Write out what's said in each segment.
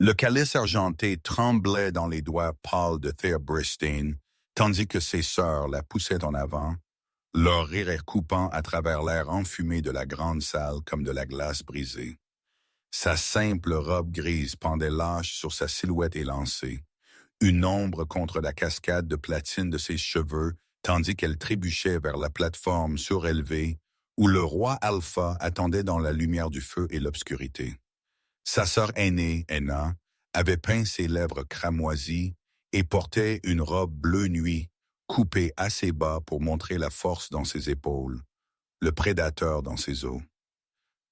Le calice argenté tremblait dans les doigts pâles de Thea Bristine, tandis que ses sœurs la poussaient en avant, leur rire coupant à travers l'air enfumé de la grande salle comme de la glace brisée. Sa simple robe grise pendait lâche sur sa silhouette élancée, une ombre contre la cascade de platine de ses cheveux, tandis qu'elle trébuchait vers la plateforme surélevée où le roi Alpha attendait dans la lumière du feu et l'obscurité. Sa sœur aînée, Enna, avait peint ses lèvres cramoisies et portait une robe bleu nuit, coupée assez bas pour montrer la force dans ses épaules, le prédateur dans ses os.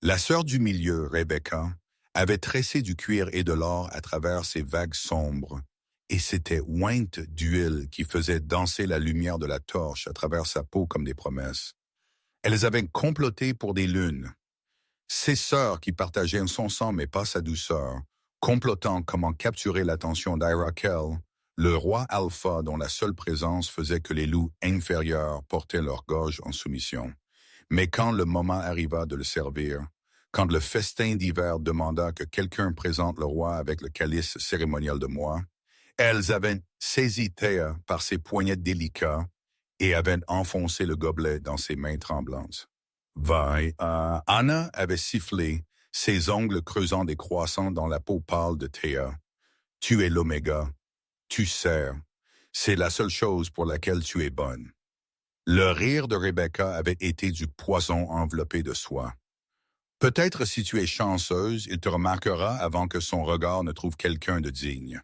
La sœur du milieu, Rebecca, avait tressé du cuir et de l'or à travers ses vagues sombres, et c'était ointe d'huile qui faisait danser la lumière de la torche à travers sa peau comme des promesses. Elles avaient comploté pour des lunes. Ses sœurs qui partageaient son sang mais pas sa douceur, complotant comment capturer l'attention d'Irakel, le roi Alpha dont la seule présence faisait que les loups inférieurs portaient leur gorge en soumission. Mais quand le moment arriva de le servir, quand le festin d'hiver demanda que quelqu'un présente le roi avec le calice cérémoniel de moi, elles avaient saisi Thea par ses poignets délicats et avaient enfoncé le gobelet dans ses mains tremblantes. Anna avait sifflé, ses ongles creusant des croissants dans la peau pâle de Thea. Tu es l'oméga. Tu sers. C'est la seule chose pour laquelle tu es bonne. Le rire de Rebecca avait été du poison enveloppé de soie. Peut-être si tu es chanceuse, il te remarquera avant que son regard ne trouve quelqu'un de digne.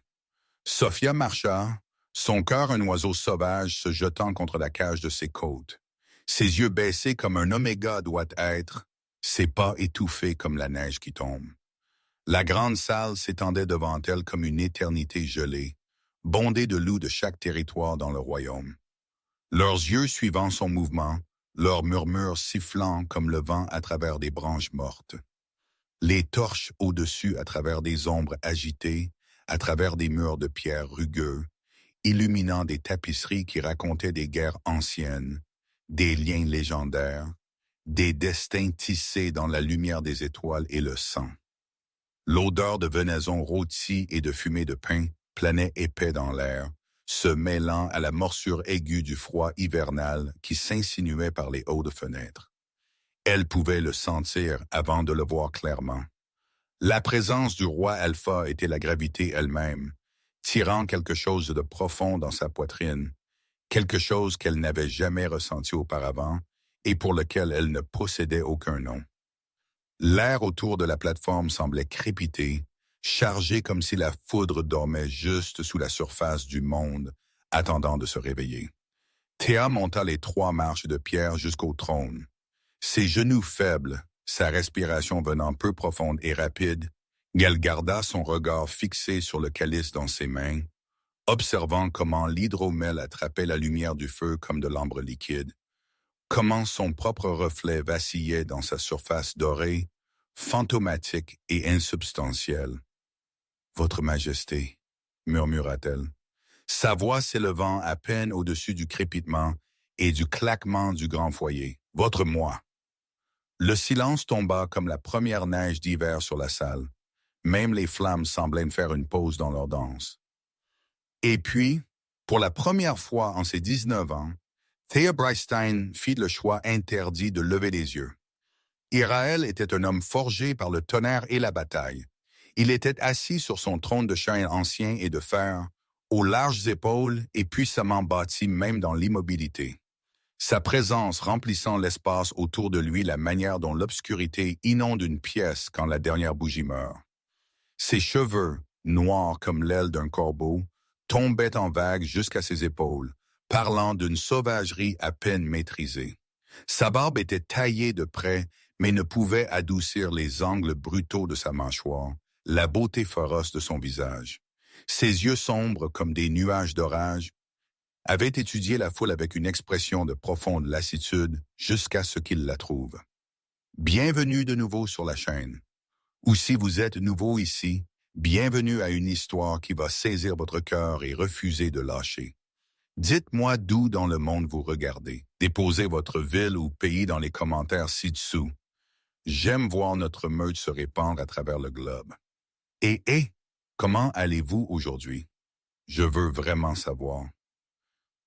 Sophia marcha, son cœur un oiseau sauvage se jetant contre la cage de ses côtes. Ses yeux baissés comme un oméga doit être, ses pas étouffés comme la neige qui tombe. La grande salle s'étendait devant elle comme une éternité gelée, bondée de loups de chaque territoire dans le royaume. Leurs yeux suivant son mouvement, leurs murmures sifflant comme le vent à travers des branches mortes. Les torches au-dessus à travers des ombres agitées, à travers des murs de pierre rugueux, illuminant des tapisseries qui racontaient des guerres anciennes, des liens légendaires, des destins tissés dans la lumière des étoiles et le sang. L'odeur de venaison rôtie et de fumée de pain planait épais dans l'air, se mêlant à la morsure aiguë du froid hivernal qui s'insinuait par les hautes fenêtres. Elle pouvait le sentir avant de le voir clairement. La présence du roi Alpha était la gravité elle-même, tirant quelque chose de profond dans sa poitrine, quelque chose qu'elle n'avait jamais ressenti auparavant et pour lequel elle ne possédait aucun nom. L'air autour de la plateforme semblait crépiter, chargé comme si la foudre dormait juste sous la surface du monde, attendant de se réveiller. Théa monta les 3 marches de pierre jusqu'au trône. Ses genoux faibles, sa respiration venant peu profonde et rapide, elle garda son regard fixé sur le calice dans ses mains, observant comment l'hydromel attrapait la lumière du feu comme de l'ambre liquide, comment son propre reflet vacillait dans sa surface dorée, fantomatique et insubstantielle. « Votre Majesté », murmura-t-elle, sa voix s'élevant à peine au-dessus du crépitement et du claquement du grand foyer. « Votre moi ». Le silence tomba comme la première neige d'hiver sur la salle. Même les flammes semblaient faire une pause dans leur danse. Et puis, pour la première fois en ses 19 ans, Thea Bristine fit le choix interdit de lever les yeux. Irael était un homme forgé par le tonnerre et la bataille. Il était assis sur son trône de chêne ancien et de fer, aux larges épaules et puissamment bâti même dans l'immobilité. Sa présence remplissant l'espace autour de lui la manière dont l'obscurité inonde une pièce quand la dernière bougie meurt. Ses cheveux, noirs comme l'aile d'un corbeau, tombaient en vagues jusqu'à ses épaules, parlant d'une sauvagerie à peine maîtrisée. Sa barbe était taillée de près, mais ne pouvait adoucir les angles brutaux de sa mâchoire, la beauté féroce de son visage. Ses yeux sombres comme des nuages d'orage avaient étudié la foule avec une expression de profonde lassitude jusqu'à ce qu'il la trouve. Bienvenue de nouveau sur la chaîne. Ou si vous êtes nouveau ici, bienvenue à une histoire qui va saisir votre cœur et refuser de lâcher. Dites-moi d'où dans le monde vous regardez. Déposez votre ville ou pays dans les commentaires ci-dessous. J'aime voir notre meute se répandre à travers le globe. Et Comment allez-vous aujourd'hui? Je veux vraiment savoir.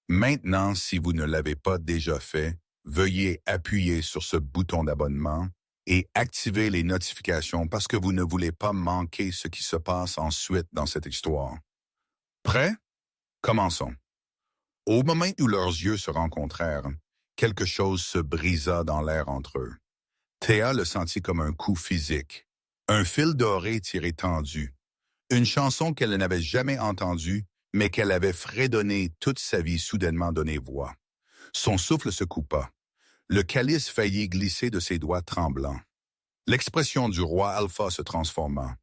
Maintenant, si vous ne l'avez pas déjà fait, veuillez appuyer sur ce bouton d'abonnement et activer les notifications parce que vous ne voulez pas manquer ce qui se passe ensuite dans cette histoire. Prêt? Commençons. Au moment où leurs yeux se rencontrèrent, quelque chose se brisa dans l'air entre eux. Théa le sentit comme un coup physique. Un fil doré tiré tendu. Une chanson qu'elle n'avait jamais entendue, mais qu'elle avait fredonné toute sa vie soudainement donné voix. Son souffle se coupa. Le calice faillit glisser de ses doigts tremblants. L'expression du roi Alpha se transforma.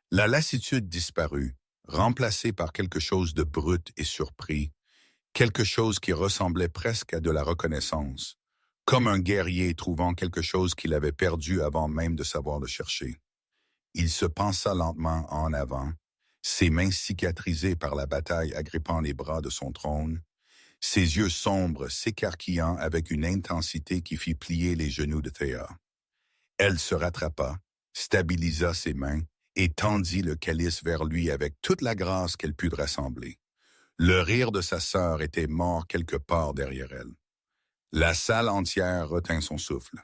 La lassitude disparut, remplacée par quelque chose de brut et surpris, quelque chose qui ressemblait presque à de la reconnaissance, comme un guerrier trouvant quelque chose qu'il avait perdu avant même de savoir le chercher. Il se pencha lentement en avant, ses mains cicatrisées par la bataille agrippant les bras de son trône, ses yeux sombres s'écarquillant avec une intensité qui fit plier les genoux de Théa. Elle se rattrapa, stabilisa ses mains et tendit le calice vers lui avec toute la grâce qu'elle put rassembler. Le rire de sa sœur était mort quelque part derrière elle. La salle entière retint son souffle.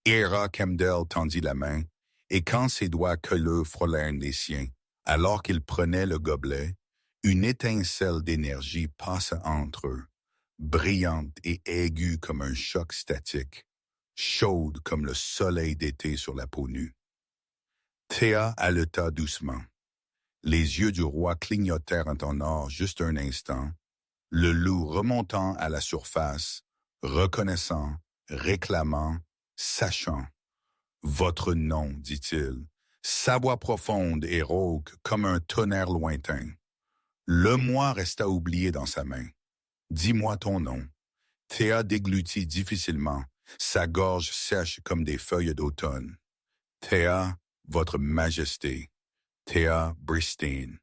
Hera Kemdel tendit la main, et quand ses doigts colleux frôlèrent les siens, alors qu'il prenait le gobelet, une étincelle d'énergie passa entre eux, brillante et aiguë comme un choc statique, chaude comme le soleil d'été sur la peau nue. Théa haleta doucement. Les yeux du roi clignotèrent en or juste un instant, le loup remontant à la surface, reconnaissant, réclamant, sachant. « Votre nom, dit-il, sa voix profonde et rauque comme un tonnerre lointain. Le moi resta oublié dans sa main. Dis-moi ton nom. » Théa déglutit difficilement, sa gorge sèche comme des feuilles d'automne. « Théa, votre majesté. Théa Bristine. »«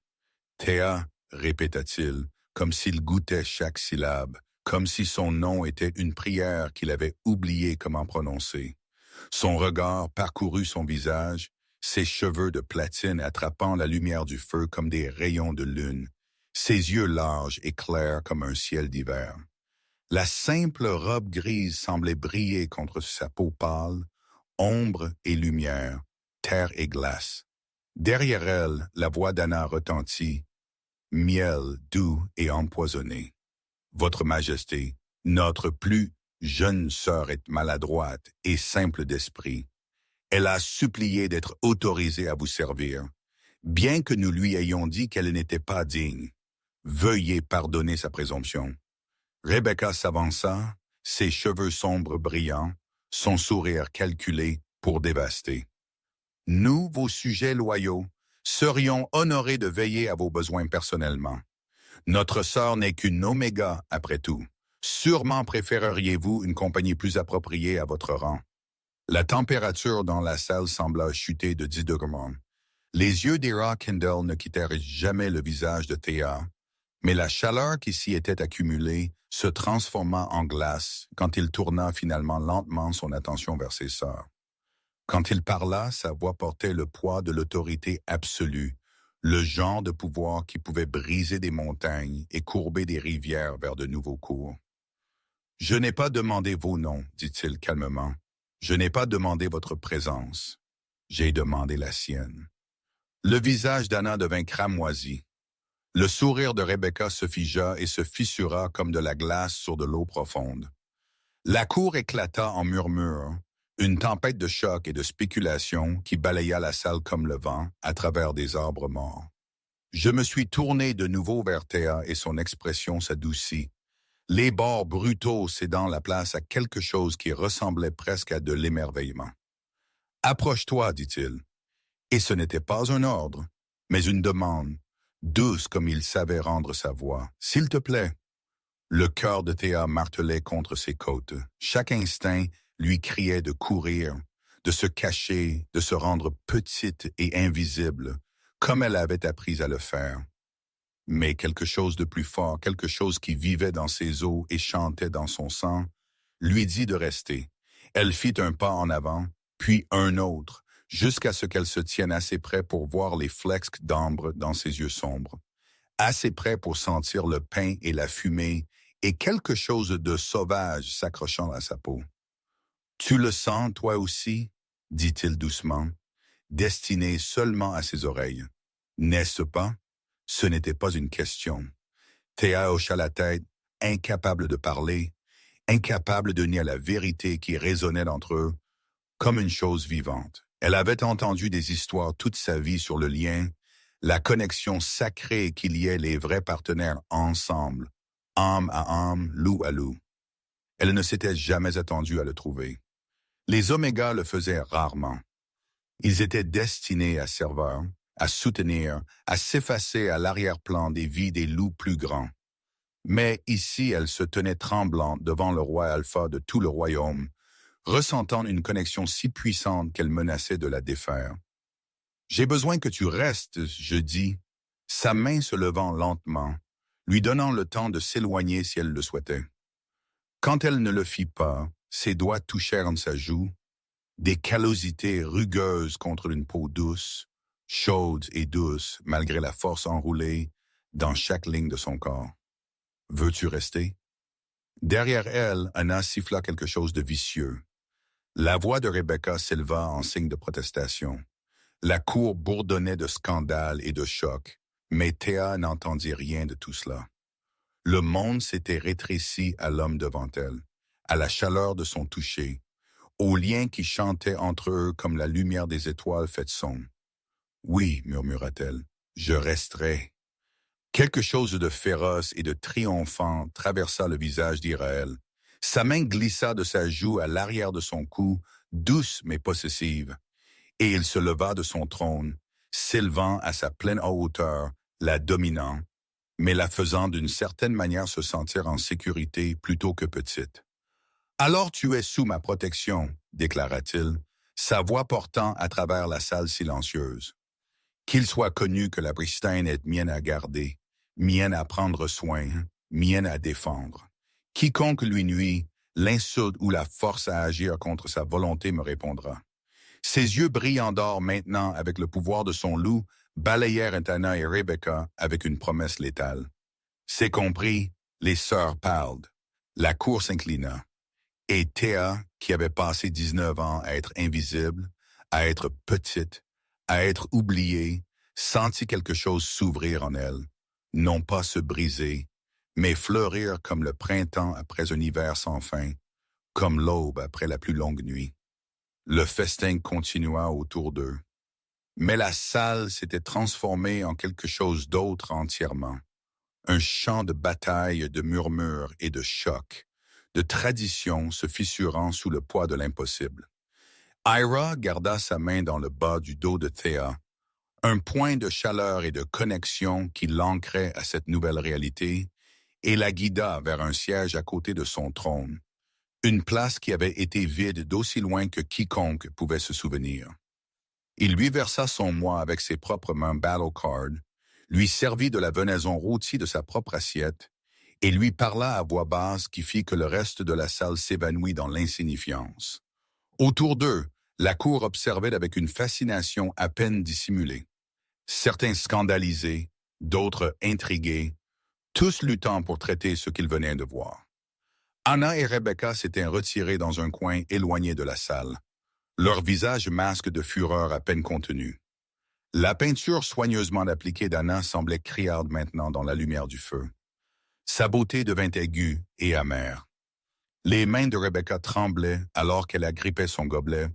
Théa, répéta-t-il, comme s'il goûtait chaque syllabe, comme si son nom était une prière qu'il avait oublié comment prononcer. Son regard parcourut son visage, ses cheveux de platine attrapant la lumière du feu comme des rayons de lune, ses yeux larges et clairs comme un ciel d'hiver. La simple robe grise semblait briller contre sa peau pâle, ombre et lumière, terre et glace. Derrière elle, la voix d'Anna retentit, miel doux et empoisonné. Votre Majesté, notre plus jeune sœur est maladroite et simple d'esprit. Elle a supplié d'être autorisée à vous servir, bien que nous lui ayons dit qu'elle n'était pas digne. Veuillez pardonner sa présomption. Rebecca s'avança, ses cheveux sombres brillants, son sourire calculé pour dévaster. Nous, vos sujets loyaux, serions honorés de veiller à vos besoins personnellement. Notre sœur n'est qu'une oméga, après tout. Sûrement préféreriez-vous une compagnie plus appropriée à votre rang. La température dans la salle sembla chuter de 10 degrés. Les yeux d'Hera Kendall ne quittèrent jamais le visage de Théa, mais la chaleur qui s'y était accumulée se transforma en glace quand il tourna finalement lentement son attention vers ses sœurs. Quand il parla, sa voix portait le poids de l'autorité absolue, le genre de pouvoir qui pouvait briser des montagnes et courber des rivières vers de nouveaux cours. « Je n'ai pas demandé vos noms, dit-il calmement. Je n'ai pas demandé votre présence. J'ai demandé la sienne. » Le visage d'Anna devint cramoisi. Le sourire de Rebecca se figea et se fissura comme de la glace sur de l'eau profonde. La cour éclata en murmures, une tempête de choc et de spéculation qui balaya la salle comme le vent à travers des arbres morts. Je me suis tourné de nouveau vers Théa et son expression s'adoucit, les bords brutaux cédant la place à quelque chose qui ressemblait presque à de l'émerveillement. « Approche-toi, dit-il. » Et ce n'était pas un ordre, mais une demande, douce comme il savait rendre sa voix. « S'il te plaît. » Le cœur de Théa martelait contre ses côtes. Chaque instinct lui criait de courir, de se cacher, de se rendre petite et invisible, comme elle avait appris à le faire. Mais quelque chose de plus fort, quelque chose qui vivait dans ses os et chantait dans son sang, lui dit de rester. Elle fit un pas en avant, puis un autre, jusqu'à ce qu'elle se tienne assez près pour voir les flecks d'ambre dans ses yeux sombres, assez près pour sentir le pain et la fumée et quelque chose de sauvage s'accrochant à sa peau. « Tu le sens, toi aussi ?» dit-il doucement, destiné seulement à ses oreilles. « N'est-ce pas ?» Ce n'était pas une question. Théa hocha la tête, incapable de parler, incapable de nier la vérité qui résonnait entre eux, comme une chose vivante. Elle avait entendu des histoires toute sa vie sur le lien, la connexion sacrée qui liait les vrais partenaires ensemble, âme à âme, loup à loup. Elle ne s'était jamais attendue à le trouver. Les Omégas le faisaient rarement. Ils étaient destinés à servir, à soutenir, à s'effacer à l'arrière-plan des vies des loups plus grands. Mais ici, elle se tenait tremblante devant le roi alpha de tout le royaume, ressentant une connexion si puissante qu'elle menaçait de la défaire. « J'ai besoin que tu restes, je dis, » sa main se levant lentement, lui donnant le temps de s'éloigner si elle le souhaitait. Quand elle ne le fit pas, ses doigts touchèrent sa joue, des callosités rugueuses contre une peau douce, chaude et douce malgré la force enroulée dans chaque ligne de son corps. « Veux-tu rester? » Derrière elle, Anna siffla quelque chose de vicieux. La voix de Rebecca s'éleva en signe de protestation. La cour bourdonnait de scandales et de chocs, mais Théa n'entendit rien de tout cela. Le monde s'était rétréci à l'homme devant elle, à la chaleur de son toucher, aux liens qui chantaient entre eux comme la lumière des étoiles faite sombre. « Oui, murmura-t-elle, je resterai. » Quelque chose de féroce et de triomphant traversa le visage d'Iraël. Sa main glissa de sa joue à l'arrière de son cou, douce mais possessive, et il se leva de son trône, s'élevant à sa pleine hauteur, la dominant, mais la faisant d'une certaine manière se sentir en sécurité plutôt que petite. « Alors tu es sous ma protection, » déclara-t-il, sa voix portant à travers la salle silencieuse. « Qu'il soit connu que la Bristine est mienne à garder, mienne à prendre soin, mienne à défendre. Quiconque lui nuit, l'insulte ou la force à agir contre sa volonté me répondra. » Ses yeux brillants d'or maintenant avec le pouvoir de son loup balayèrent Anna et Rebecca avec une promesse létale. « C'est compris, les sœurs parlent. » La cour s'inclina. Et Théa, qui avait passé 19 ans à être invisible, à être petite, à être oubliée, sentit quelque chose s'ouvrir en elle, non pas se briser, mais fleurir comme le printemps après un hiver sans fin, comme l'aube après la plus longue nuit. Le festin continua autour d'eux. Mais la salle s'était transformée en quelque chose d'autre entièrement. Un champ de bataille, de murmures et de chocs, de traditions se fissurant sous le poids de l'impossible. Ira garda sa main dans le bas du dos de Théa, un point de chaleur et de connexion qui l'ancrait à cette nouvelle réalité, et la guida vers un siège à côté de son trône, une place qui avait été vide d'aussi loin que quiconque pouvait se souvenir. Il lui versa son moi avec ses propres mains battle card, lui servit de la venaison rôtie de sa propre assiette, et lui parla à voix basse qui fit que le reste de la salle s'évanouit dans l'insignifiance. Autour d'eux, la cour observait avec une fascination à peine dissimulée. Certains scandalisés, d'autres intrigués, tous luttant pour traiter ce qu'ils venaient de voir. Anna et Rebecca s'étaient retirées dans un coin éloigné de la salle, leur visage masque de fureur à peine contenu. La peinture soigneusement appliquée d'Anna semblait criarde maintenant dans la lumière du feu. Sa beauté devint aiguë et amère. Les mains de Rebecca tremblaient alors qu'elle agrippait son gobelet,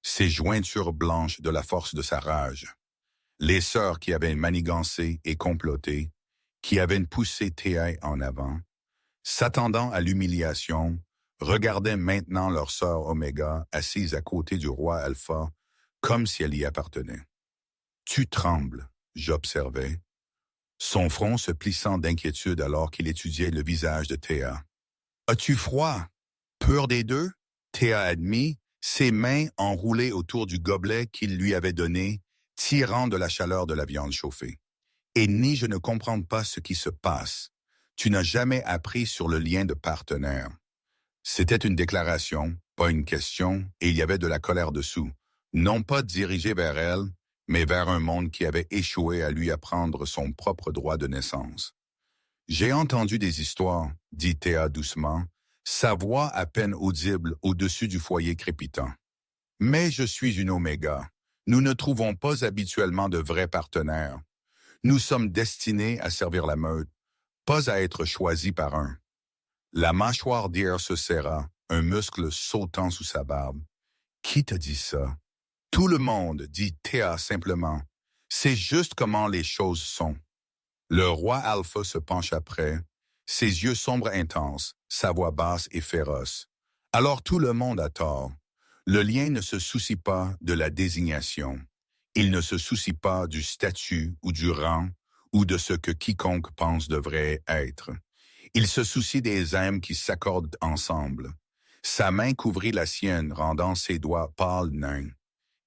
ses jointures blanches de la force de sa rage. Les sœurs qui avaient manigancé et comploté, qui avaient poussé Théa en avant, s'attendant à l'humiliation, regardaient maintenant leur sœur Oméga assise à côté du roi Alpha, comme si elle y appartenait. « Tu trembles, » j'observais, son front se plissant d'inquiétude alors qu'il étudiait le visage de Théa. « As-tu froid? Peur des deux? » Théa admit, ses mains enroulées autour du gobelet qu'il lui avait donné, tirant de la chaleur de la viande chauffée. « Et ni je ne comprends pas ce qui se passe. Tu n'as jamais appris sur le lien de partenaire. » C'était une déclaration, pas une question, et il y avait de la colère dessous. non pas dirigé vers elle, mais vers un monde qui avait échoué à lui apprendre son propre droit de naissance. J'ai entendu des histoires, dit Théa doucement, sa voix à peine audible au-dessus du foyer crépitant. Mais je suis une oméga. Nous ne trouvons pas habituellement de vrais partenaires. Nous sommes destinés à servir la meute, pas à être choisis par un. La mâchoire d'hier se serra, un muscle sautant sous sa barbe. Qui te dit ça? Tout le monde, dit Théa simplement. C'est juste comment les choses sont. Le roi Alpha se penche après, ses yeux sombres intenses, sa voix basse et féroce. Alors tout le monde a tort. Le lien ne se soucie pas de la désignation. Il ne se soucie pas du statut ou du rang ou de ce que quiconque pense devrait être. Il se soucie des âmes qui s'accordent ensemble. Sa main couvrit la sienne, rendant ses doigts pâles nains.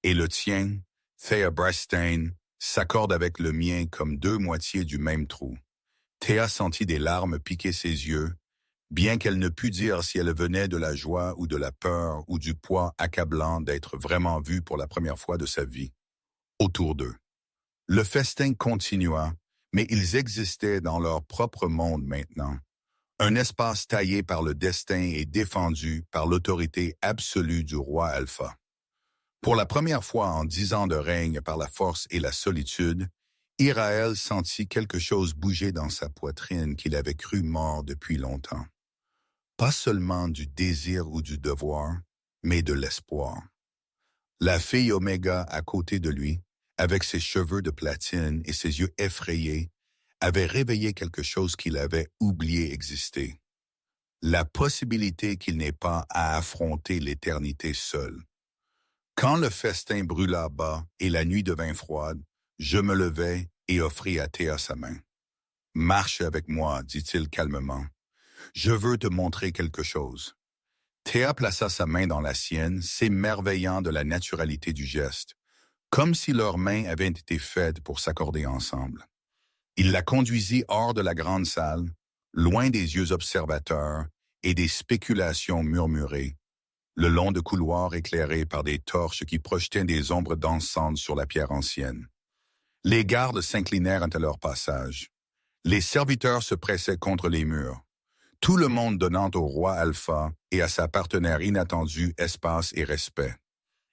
Et le tien, Thea Brastain, s'accorde avec le mien comme deux moitiés du même trou. Théa sentit des larmes piquer ses yeux, bien qu'elle ne pût dire si elles venaient de la joie ou de la peur ou du poids accablant d'être vraiment vue pour la première fois de sa vie. Autour d'eux. Le festin continua, mais ils existaient dans leur propre monde maintenant. Un espace taillé par le destin et défendu par l'autorité absolue du roi Alpha. Pour la première fois en 10 ans de règne par la force et la solitude, Iraël sentit quelque chose bouger dans sa poitrine qu'il avait cru mort depuis longtemps. Pas seulement du désir ou du devoir, mais de l'espoir. La fille Oméga à côté de lui, avec ses cheveux de platine et ses yeux effrayés, avait réveillé quelque chose qu'il avait oublié exister. La possibilité qu'il n'ait pas à affronter l'éternité seul. Quand le festin brûla bas et la nuit devint froide, je me levai et offris à Théa sa main. « Marche avec moi, dit-il calmement. Je veux te montrer quelque chose. » Théa plaça sa main dans la sienne, s'émerveillant de la naturalité du geste, comme si leurs mains avaient été faites pour s'accorder ensemble. Il la conduisit hors de la grande salle, loin des yeux observateurs et des spéculations murmurées, le long de couloirs éclairés par des torches qui projetaient des ombres dansantes sur la pierre ancienne. Les gardes s'inclinèrent à leur passage. Les serviteurs se pressaient contre les murs, tout le monde donnant au roi Alpha et à sa partenaire inattendue espace et respect.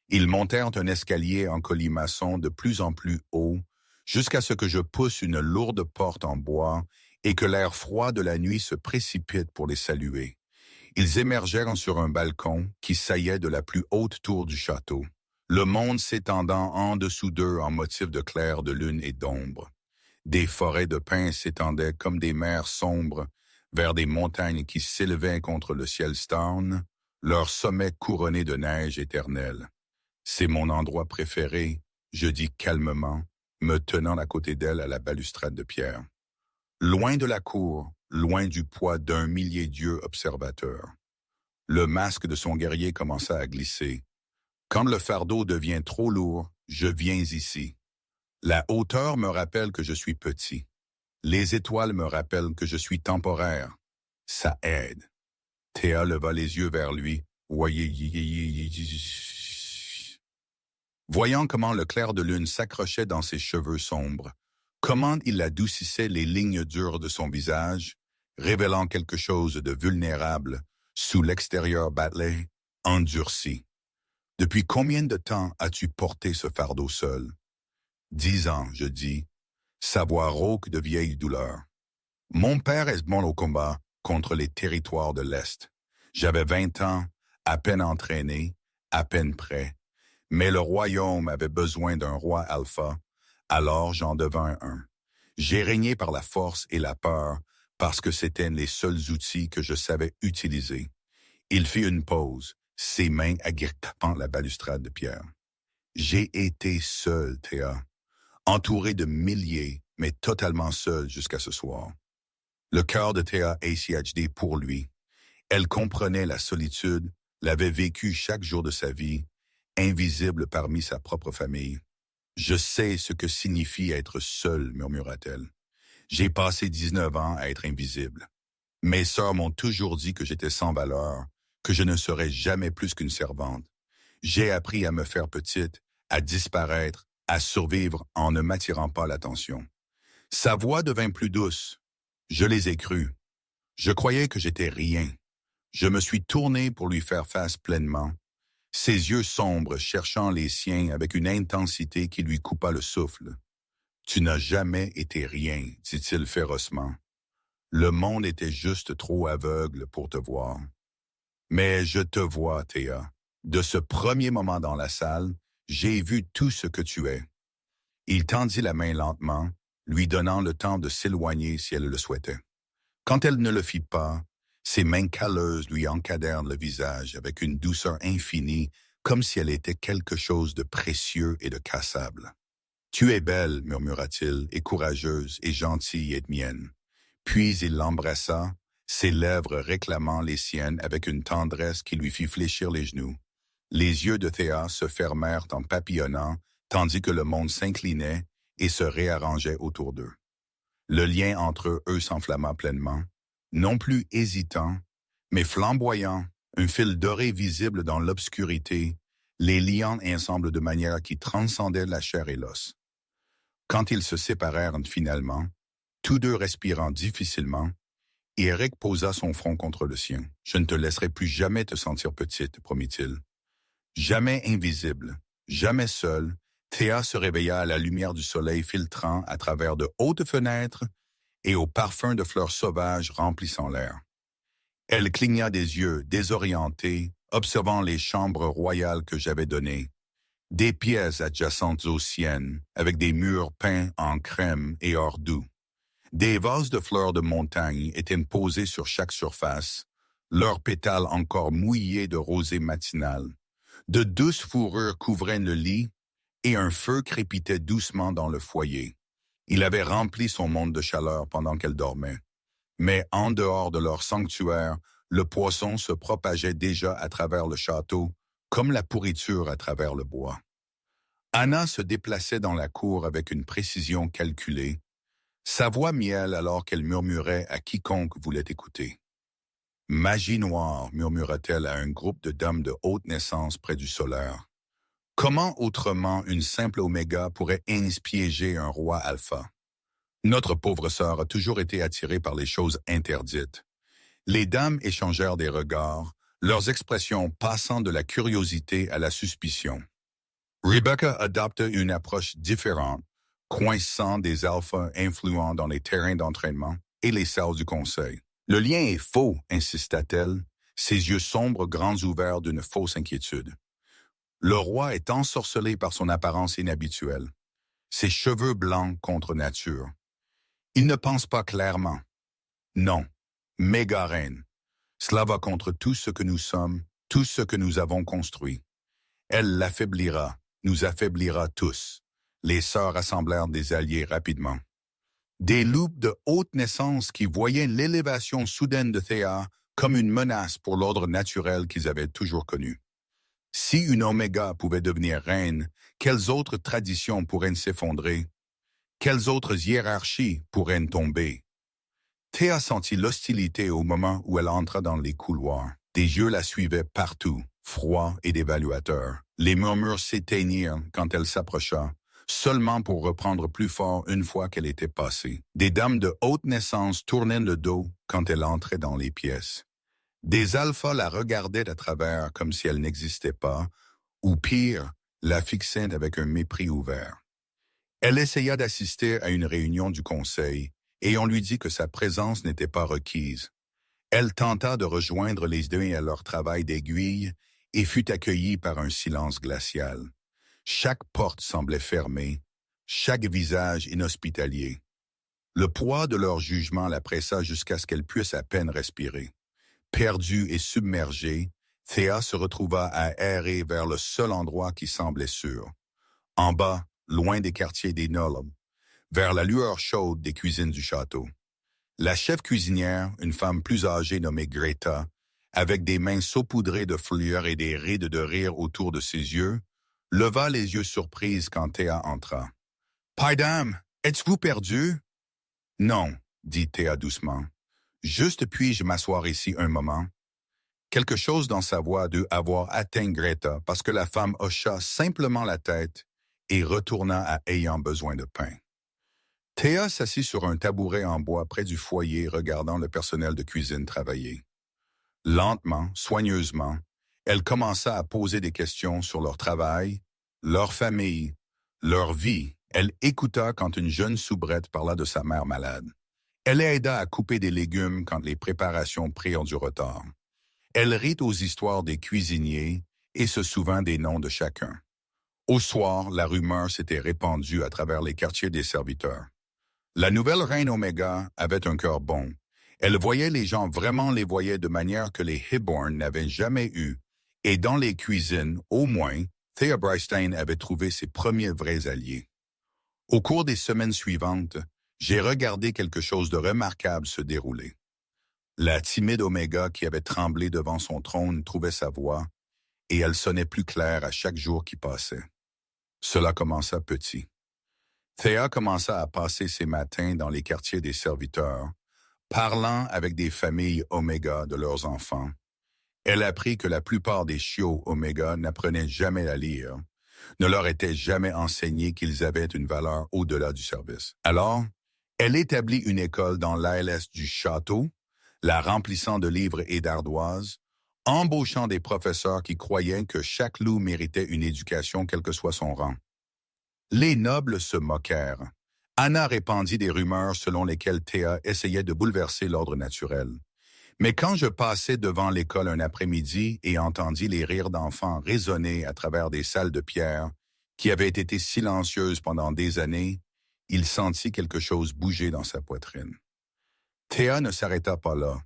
Ils montèrent un escalier en colimaçon de plus en plus haut, jusqu'à ce que je pousse une lourde porte en bois et que l'air froid de la nuit se précipite pour les saluer. Ils émergèrent sur un balcon qui saillait de la plus haute tour du château, le monde s'étendant en dessous d'eux en motif de clair de lune et d'ombre. Des forêts de pins s'étendaient comme des mers sombres vers des montagnes qui s'élevaient contre le ciel sterne, leurs sommets couronnés de neige éternelle. C'est mon endroit préféré, je dis calmement, me tenant à côté d'elle à la balustrade de pierre. Loin de la cour, loin du poids d'un millier d'yeux observateurs. Le masque de son guerrier commença à glisser. Quand le fardeau devient trop lourd, je viens ici. La hauteur me rappelle que je suis petit. Les étoiles me rappellent que je suis temporaire. Ça aide. Théa leva les yeux vers lui. Voyant comment le clair de lune s'accrochait dans ses cheveux sombres, comment il adoucissait les lignes dures de son visage, révélant quelque chose de vulnérable sous l'extérieur bâclé, endurci. Depuis combien de temps as-tu porté ce fardeau seul? 10 ans, je dis, sa voix rauque de vieille douleur. Mon père est bon au combat contre les territoires de l'Est. J'avais 20 ans, à peine entraîné, à peine prêt. Mais le royaume avait besoin d'un roi alpha, alors j'en devins un. J'ai régné par la force et la peur, parce que c'étaient les seuls outils que je savais utiliser. Il fit une pause, ses mains agrippant la balustrade de pierre. J'ai été seul, Théa, entouré de milliers, mais totalement seul jusqu'à ce soir. Le cœur de Théa ACHD pour lui. Elle comprenait la solitude, l'avait vécue chaque jour de sa vie, invisible parmi sa propre famille. « Je sais ce que signifie être seul, murmura-t-elle. J'ai passé 19 ans à être invisible. Mes sœurs m'ont toujours dit que j'étais sans valeur, que je ne serais jamais plus qu'une servante. J'ai appris à me faire petite à disparaître, à survivre en ne m'attirant pas l'attention. Sa voix devint plus douce. Je les ai crus. Je croyais que j'étais rien. Je me suis tourné pour lui faire face pleinement, ses yeux sombres cherchant les siens avec une intensité qui lui coupa le souffle. « Tu n'as jamais été rien, dit-il férocement. Le monde était juste trop aveugle pour te voir. Mais je te vois, Théa. De ce premier moment dans la salle, j'ai vu tout ce que tu es. » Il tendit la main lentement, lui donnant le temps de s'éloigner si elle le souhaitait. Quand elle ne le fit pas, ses mains calleuses lui encadrèrent le visage avec une douceur infinie, comme si elle était quelque chose de précieux et de cassable. « Tu es belle, murmura-t-il, et courageuse, et gentille et mienne. » Puis il l'embrassa, ses lèvres réclamant les siennes avec une tendresse qui lui fit fléchir les genoux. Les yeux de Théa se fermèrent en papillonnant, tandis que le monde s'inclinait et se réarrangeait autour d'eux. Le lien entre eux s'enflamma pleinement, non plus hésitant, mais flamboyant, un fil doré visible dans l'obscurité, les liant ensemble de manière qui transcendait la chair et l'os. Quand ils se séparèrent finalement, tous deux respirant difficilement, Eric posa son front contre le sien. « Je ne te laisserai plus jamais te sentir petite, promit-il. » Jamais invisible, jamais seule, Théa se réveilla à la lumière du soleil filtrant à travers de hautes fenêtres et au parfum de fleurs sauvages remplissant l'air. Elle cligna des yeux, désorientée, observant les chambres royales que j'avais données, des pièces adjacentes aux siennes, avec des murs peints en crème et or doux. Des vases de fleurs de montagne étaient posés sur chaque surface, leurs pétales encore mouillés de rosée matinale. De douces fourrures couvraient le lit et un feu crépitait doucement dans le foyer. Il avait rempli son monde de chaleur pendant qu'elle dormait. Mais en dehors de leur sanctuaire, le poisson se propageait déjà à travers le château, comme la pourriture à travers le bois. Anna se déplaçait dans la cour avec une précision calculée, sa voix miel alors qu'elle murmurait à quiconque voulait écouter. « Magie noire », murmura-t-elle à un groupe de dames de haute naissance près du solaire. Comment autrement une simple oméga pourrait inspiéger un roi alpha? Notre pauvre sœur a toujours été attirée par les choses interdites. Les dames échangèrent des regards, leurs expressions passant de la curiosité à la suspicion. Rebecca adopta une approche différente, coinçant des alphas influents dans les terrains d'entraînement et les salles du conseil. « Le lien est faux », insista-t-elle, ses yeux sombres grands ouverts d'une fausse inquiétude. Le roi est ensorcelé par son apparence inhabituelle, ses cheveux blancs contre nature. Il ne pense pas clairement. Non, méga reine. Cela va contre tout ce que nous sommes, tout ce que nous avons construit. Elle l'affaiblira, nous affaiblira tous. Les sœurs assemblèrent des alliés rapidement. Des loups de haute naissance qui voyaient l'élévation soudaine de Théa comme une menace pour l'ordre naturel qu'ils avaient toujours connu. Si une oméga pouvait devenir reine, quelles autres traditions pourraient s'effondrer? Quelles autres hiérarchies pourraient tomber? Théa sentit l'hostilité au moment où elle entra dans les couloirs. Des yeux la suivaient partout, froids et d'évaluateurs. Les murmures s'éteignirent quand elle s'approcha, seulement pour reprendre plus fort une fois qu'elle était passée. Des dames de haute naissance tournaient le dos quand elle entrait dans les pièces. Des alphas la regardaient à travers comme si elle n'existait pas, ou pire, la fixaient avec un mépris ouvert. Elle essaya d'assister à une réunion du conseil, et on lui dit que sa présence n'était pas requise. Elle tenta de rejoindre les deux à leur travail d'aiguille et fut accueillie par un silence glacial. Chaque porte semblait fermée, chaque visage inhospitalier. Le poids de leur jugement la pressa jusqu'à ce qu'elle puisse à peine respirer. Perdue et submergée, Théa se retrouva à errer vers le seul endroit qui semblait sûr. En bas, loin des quartiers des nobles, vers la lueur chaude des cuisines du château. La chef cuisinière, une femme plus âgée nommée Greta, avec des mains saupoudrées de fleurs et des rides de rire autour de ses yeux, leva les yeux surprises quand Théa entra. « Paidam, êtes-vous perdu? »« Non, dit Théa doucement. Juste puis-je m'asseoir ici un moment? » Quelque chose dans sa voix dut avoir atteint Greta parce que la femme hocha simplement la tête et retourna à ayant besoin de pain. Théa s'assit sur un tabouret en bois près du foyer regardant le personnel de cuisine travailler. Lentement, soigneusement, elle commença à poser des questions sur leur travail, leur famille, leur vie. Elle écouta quand une jeune soubrette parla de sa mère malade. Elle aida à couper des légumes quand les préparations prirent du retard. Elle rit aux histoires des cuisiniers et se souvint des noms de chacun. Au soir, la rumeur s'était répandue à travers les quartiers des serviteurs. La nouvelle reine Oméga avait un cœur bon. Elle voyait les gens vraiment les voyaient de manière que les Hibborn n'avaient jamais eue. Et dans les cuisines, au moins, Thea Brystein avait trouvé ses premiers vrais alliés. Au cours des semaines suivantes, j'ai regardé quelque chose de remarquable se dérouler. La timide Oméga qui avait tremblé devant son trône trouvait sa voix, et elle sonnait plus claire à chaque jour qui passait. Cela commença petit. Thea commença à passer ses matins dans les quartiers des serviteurs, parlant avec des familles Oméga de leurs enfants. Elle apprit que la plupart des chiots Oméga n'apprenaient jamais à lire, ne leur était jamais enseigné qu'ils avaient une valeur au-delà du service. Alors, elle établit une école dans l'ALS du château, la remplissant de livres et d'ardoises, embauchant des professeurs qui croyaient que chaque loup méritait une éducation quel que soit son rang. Les nobles se moquèrent. Anna répandit des rumeurs selon lesquelles Théa essayait de bouleverser l'ordre naturel. Mais quand je passais devant l'école un après-midi et entendis les rires d'enfants résonner à travers des salles de pierre qui avaient été silencieuses pendant des années, il sentit quelque chose bouger dans sa poitrine. Théa ne s'arrêta pas là.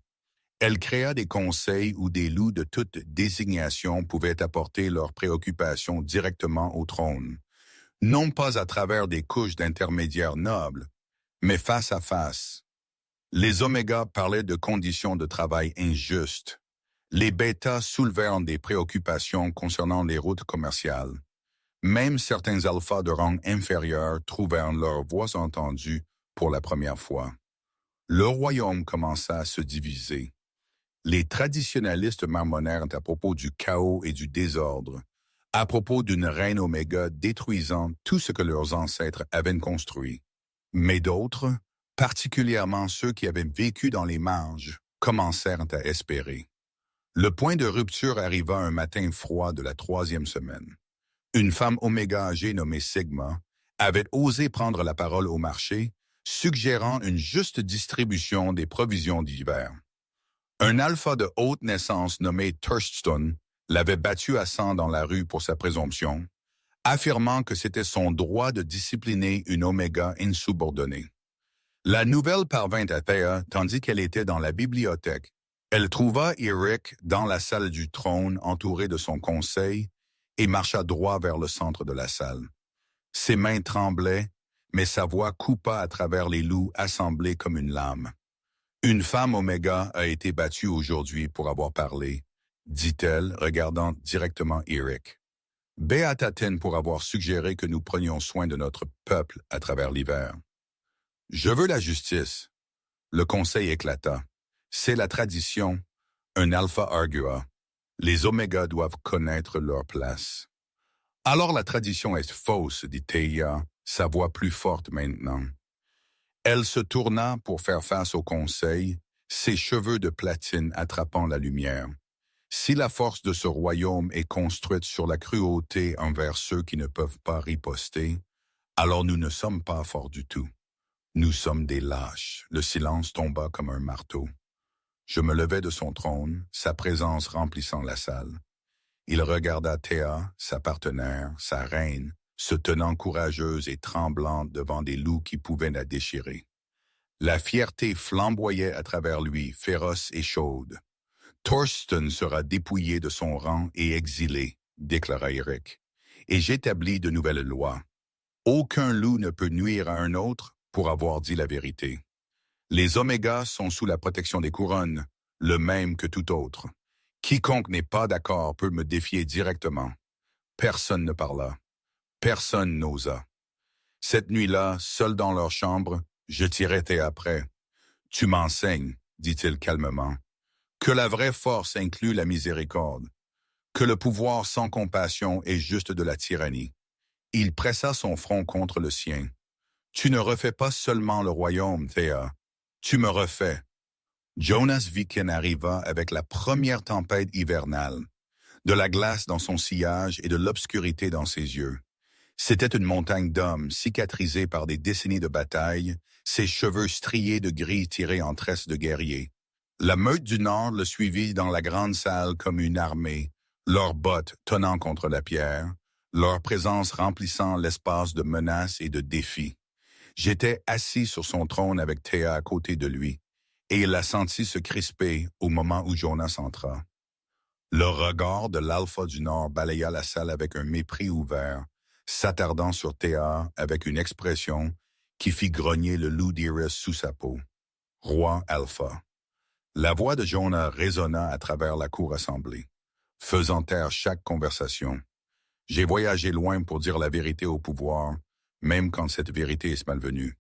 Elle créa des conseils où des loups de toute désignation pouvaient apporter leurs préoccupations directement au trône, non pas à travers des couches d'intermédiaires nobles, mais face à face. Les Oméga parlaient de conditions de travail injustes. Les Bêta soulevèrent des préoccupations concernant les routes commerciales. Même certains alphas de rang inférieur trouvèrent leurs voix entendues pour la première fois. Le royaume commença à se diviser. Les traditionalistes marmonnèrent à propos du chaos et du désordre, à propos d'une reine Oméga détruisant tout ce que leurs ancêtres avaient construit. Mais d'autres, particulièrement ceux qui avaient vécu dans les marges, commencèrent à espérer. Le point de rupture arriva un matin froid de la 3e semaine. Une femme Oméga âgée nommée Sigma avait osé prendre la parole au marché, suggérant une juste distribution des provisions d'hiver. Un alpha de haute naissance nommé Thurston l'avait battu à sang dans la rue pour sa présomption, affirmant que c'était son droit de discipliner une Oméga insubordonnée. La nouvelle parvint à Thea tandis qu'elle était dans la bibliothèque. Elle trouva Eric dans la salle du trône entouré de son conseil et marcha droit vers le centre de la salle. Ses mains tremblaient, mais sa voix coupa à travers les loups assemblés comme une lame. Une femme Oméga a été battue aujourd'hui pour avoir parlé, dit-elle, regardant directement Eric. Béatatine pour avoir suggéré que nous prenions soin de notre peuple à travers l'hiver. Je veux la justice. Le conseil éclata. C'est la tradition. Un alpha argua. Les Oméga doivent connaître leur place. Alors la tradition est fausse, dit Théa, sa voix plus forte maintenant. Elle se tourna pour faire face au conseil, ses cheveux de platine attrapant la lumière. Si la force de ce royaume est construite sur la cruauté envers ceux qui ne peuvent pas riposter, alors nous ne sommes pas forts du tout. Nous sommes des lâches. Le silence tomba comme un marteau. Je me levai de son trône, sa présence remplissant la salle. Il regarda Théa, sa partenaire, sa reine, se tenant courageuse et tremblante devant des loups qui pouvaient la déchirer. La fierté flamboyait à travers lui, féroce et chaude. Thurston sera dépouillé de son rang et exilé, déclara Eric, et j'établis de nouvelles lois. Aucun loup ne peut nuire à un autre pour avoir dit la vérité. Les Oméga sont sous la protection des couronnes, le même que tout autre. Quiconque n'est pas d'accord peut me défier directement. Personne ne parla. Personne n'osa. Cette nuit-là, seul dans leur chambre, je tirai Théa après. « Tu m'enseignes, dit-il calmement. que la vraie force inclut la miséricorde, que le pouvoir sans compassion est juste de la tyrannie. Il pressa son front contre le sien. Tu ne refais pas seulement le royaume, Théa. Tu me refais. Jonas Viken arriva avec la première tempête hivernale, de la glace dans son sillage et de l'obscurité dans ses yeux. C'était une montagne d'hommes, cicatrisée par des décennies de bataille, ses cheveux striés de gris tirés en tresses de guerriers. La meute du Nord le suivit dans la grande salle comme une armée, leurs bottes tonnant contre la pierre, leur présence remplissant l'espace de menaces et de défis. J'étais assis sur son trône avec Théa à côté de lui, et il la sentit se crisper au moment où Jonas entra. Le regard de l'Alpha du Nord balaya la salle avec un mépris ouvert, s'attardant sur Théa avec une expression qui fit grogner le loup d'Iris sous sa peau. Roi Alpha. La voix de Jonas résonna à travers la cour assemblée, faisant taire chaque conversation. J'ai voyagé loin pour dire la vérité au pouvoir, même quand cette vérité est malvenue.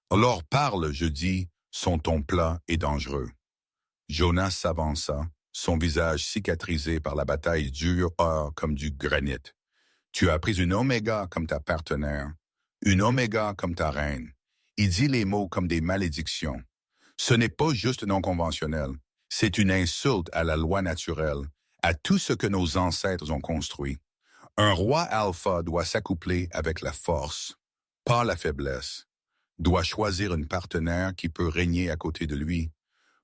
Alors parle, je dis, son ton plat et dangereux. Jonas s'avança, son visage cicatrisé par la bataille dure comme du granit. Tu as pris une Oméga comme ta partenaire, une Oméga comme ta reine. Il dit les mots comme des malédictions. Ce n'est pas juste non conventionnel, c'est une insulte à la loi naturelle, à tout ce que nos ancêtres ont construit. Un roi alpha doit s'accoupler avec la force, pas la faiblesse. Doit choisir une partenaire qui peut régner à côté de lui,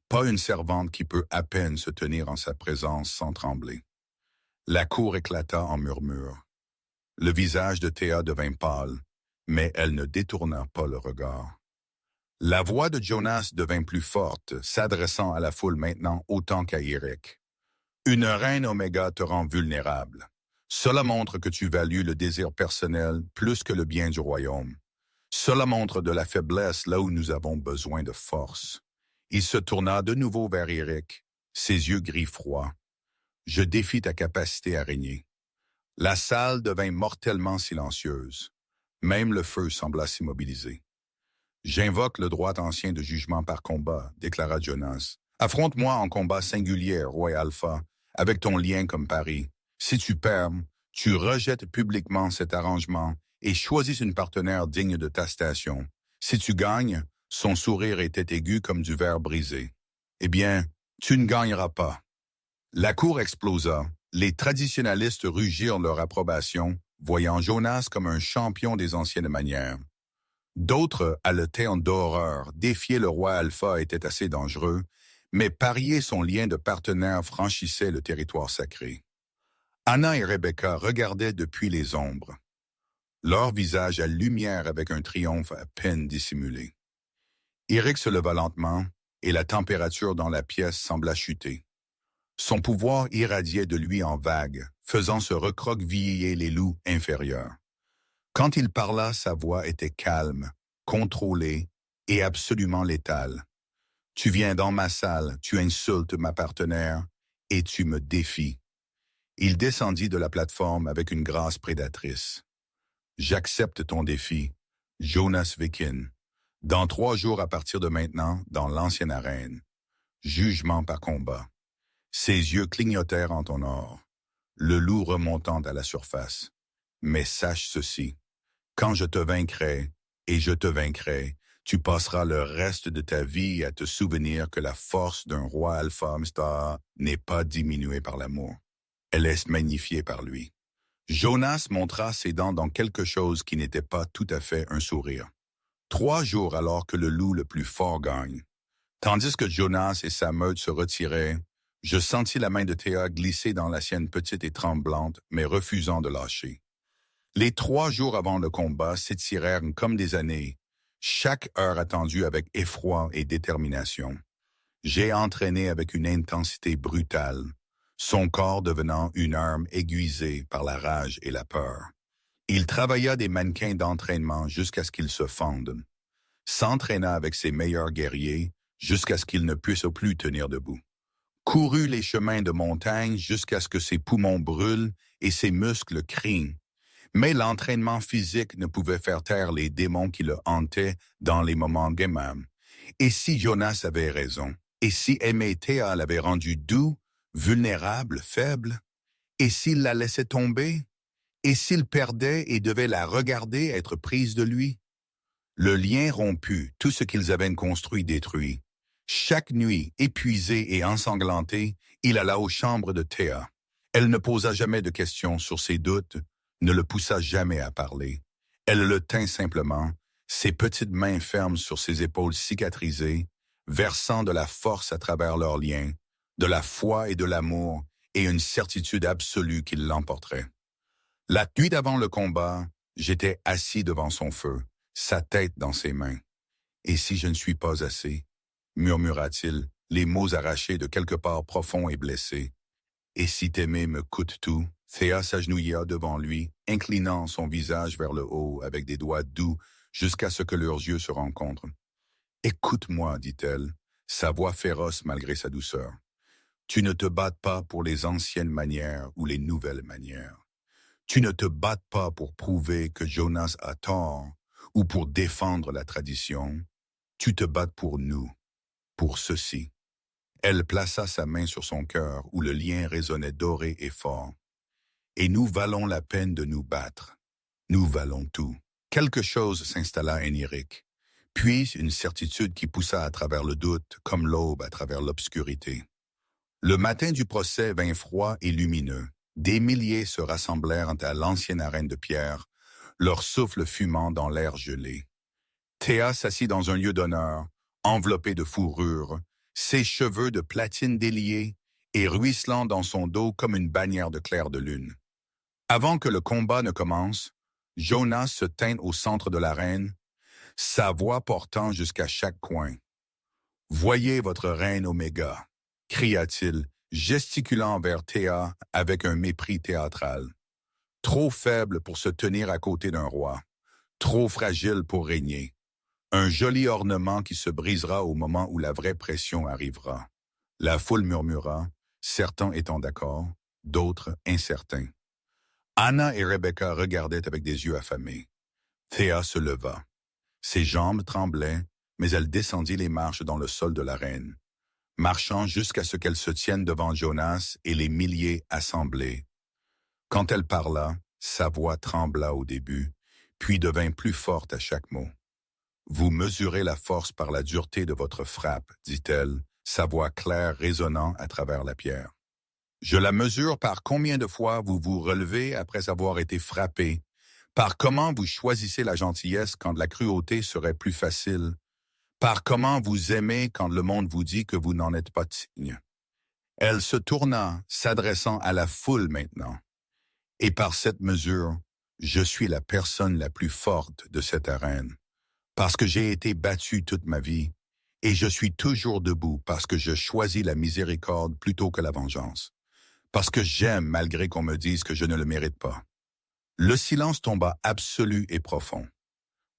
pas une servante qui peut à peine se tenir en sa présence sans trembler. La cour éclata en murmures. Le visage de Théa devint pâle, mais elle ne détourna pas le regard. La voix de Jonas devint plus forte, s'adressant à la foule maintenant autant qu'à Eric. Une reine Oméga te rend vulnérable. Cela montre que tu values le désir personnel plus que le bien du royaume. Cela montre de la faiblesse là où nous avons besoin de force. Il se tourna de nouveau vers Eric, ses yeux gris froids. Je défie ta capacité à régner. La salle devint mortellement silencieuse. Même le feu sembla s'immobiliser. J'invoque le droit ancien de jugement par combat, déclara Jonas. Affronte-moi en combat singulier, roi Alpha, avec ton lien comme pari. Si tu perds, tu rejettes publiquement cet arrangement et choisis une partenaire digne de ta station. Si tu gagnes, son sourire était aigu comme du verre brisé. Eh bien, tu ne gagneras pas. La cour explosa. Les traditionalistes rugirent leur approbation, voyant Jonas comme un champion des anciennes manières. D'autres haletaient en d'horreur, défier le roi Alpha était assez dangereux, mais parier son lien de partenaire franchissait le territoire sacré. Anna et Rebecca regardaient depuis les ombres, leur visage à lumière avec un triomphe à peine dissimulé. Eric se leva lentement, et la température dans la pièce sembla chuter. Son pouvoir irradiait de lui en vagues, faisant se recroqueviller les loups inférieurs. Quand il parla, sa voix était calme, contrôlée et absolument létale. Tu viens dans ma salle, tu insultes ma partenaire et tu me défies. Il descendit de la plateforme avec une grâce prédatrice. J'accepte ton défi, Jonas Viken. Dans 3 jours à partir de maintenant, dans l'ancienne arène. Jugement par combat. Ses yeux clignotèrent en ton or, le loup remontant à la surface. Mais sache ceci, quand je te vaincrai, et je te vaincrai, tu passeras le reste de ta vie à te souvenir que la force d'un roi alpha star n'est pas diminuée par l'amour. Elle est magnifiée par lui. Jonas montra ses dents dans quelque chose qui n'était pas tout à fait un sourire. 3 jours alors que le loup le plus fort gagne. Tandis que Jonas et sa meute se retiraient, je sentis la main de Théa glisser dans la sienne petite et tremblante, mais refusant de lâcher. Les 3 jours avant le combat s'étirèrent comme des années, chaque heure attendue avec effroi et détermination. J'ai entraîné avec une intensité brutale, son corps devenant une arme aiguisée par la rage et la peur. Il travailla des mannequins d'entraînement jusqu'à ce qu'ils se fendent, s'entraîna avec ses meilleurs guerriers jusqu'à ce qu'ils ne puissent plus tenir debout. Courut les chemins de montagne jusqu'à ce que ses poumons brûlent et ses muscles crient. Mais l'entraînement physique ne pouvait faire taire les démons qui le hantaient dans les moments gaimants. Et si Jonas avait raison, Et si aimer Théa l'avait rendu doux, vulnérable, faible? Et s'il la laissait tomber? Et s'il perdait et devait la regarder être prise de lui? Le lien rompu, tout ce qu'ils avaient construit détruit. Chaque nuit, épuisé et ensanglanté, il alla aux chambres de Théa. Elle ne posa jamais de questions sur ses doutes, ne le poussa jamais à parler. Elle le tint simplement, ses petites mains fermes sur ses épaules cicatrisées, versant de la force à travers leurs liens, de la foi et de l'amour, et une certitude absolue qu'il l'emporterait. La nuit d'avant le combat, j'étais assis devant son feu, sa tête dans ses mains. « Et si je ne suis pas assez? » murmura-t-il, les mots arrachés de quelque part profond et blessé. « Et si t'aimer me coûte tout? » Théa s'agenouilla devant lui, inclinant son visage vers le haut avec des doigts doux jusqu'à ce que leurs yeux se rencontrent. « Écoute-moi, dit-elle, sa voix féroce malgré sa douceur. Tu ne te battes pas pour les anciennes manières ou les nouvelles manières. Tu ne te battes pas pour prouver que Jonas a tort ou pour défendre la tradition. Tu te battes pour nous, pour ceci. » Elle plaça sa main sur son cœur où le lien résonnait doré et fort. « Et nous valons la peine de nous battre. Nous valons tout. » Quelque chose s'installa en Eric, puis une certitude qui poussa à travers le doute comme l'aube à travers l'obscurité. Le matin du procès vint froid et lumineux. Des milliers se rassemblèrent à l'ancienne arène de pierre, leur souffle fumant dans l'air gelé. Théa s'assit dans un lieu d'honneur, enveloppé de fourrure, ses cheveux de platine déliés et ruisselant dans son dos comme une bannière de clair de lune. Avant que le combat ne commence, Jonas se tint au centre de l'arène, sa voix portant jusqu'à chaque coin. « Voyez votre reine Oméga » cria-t-il, gesticulant vers Théa avec un mépris théâtral. Trop faible pour se tenir à côté d'un roi, trop fragile pour régner. Un joli ornement qui se brisera au moment où la vraie pression arrivera. La foule murmura, certains étant d'accord, d'autres incertains. Anna et Rebecca regardaient avec des yeux affamés. Théa se leva. Ses jambes tremblaient, mais elle descendit les marches dans le sol de l'arène, marchant jusqu'à ce qu'elle se tienne devant Jonas et les milliers assemblés. Quand elle parla, sa voix trembla au début, puis devint plus forte à chaque mot. « Vous mesurez la force par la dureté de votre frappe, dit-elle, sa voix claire résonnant à travers la pierre. Je la mesure par combien de fois vous vous relevez après avoir été frappé, par comment vous choisissez la gentillesse quand la cruauté serait plus facile, par comment vous aimez quand le monde vous dit que vous n'en êtes pas digne. » Elle se tourna, s'adressant à la foule maintenant. « Et par cette mesure, je suis la personne la plus forte de cette arène, parce que j'ai été battu toute ma vie, et je suis toujours debout parce que je choisis la miséricorde plutôt que la vengeance, parce que j'aime malgré qu'on me dise que je ne le mérite pas. » Le silence tomba absolu et profond.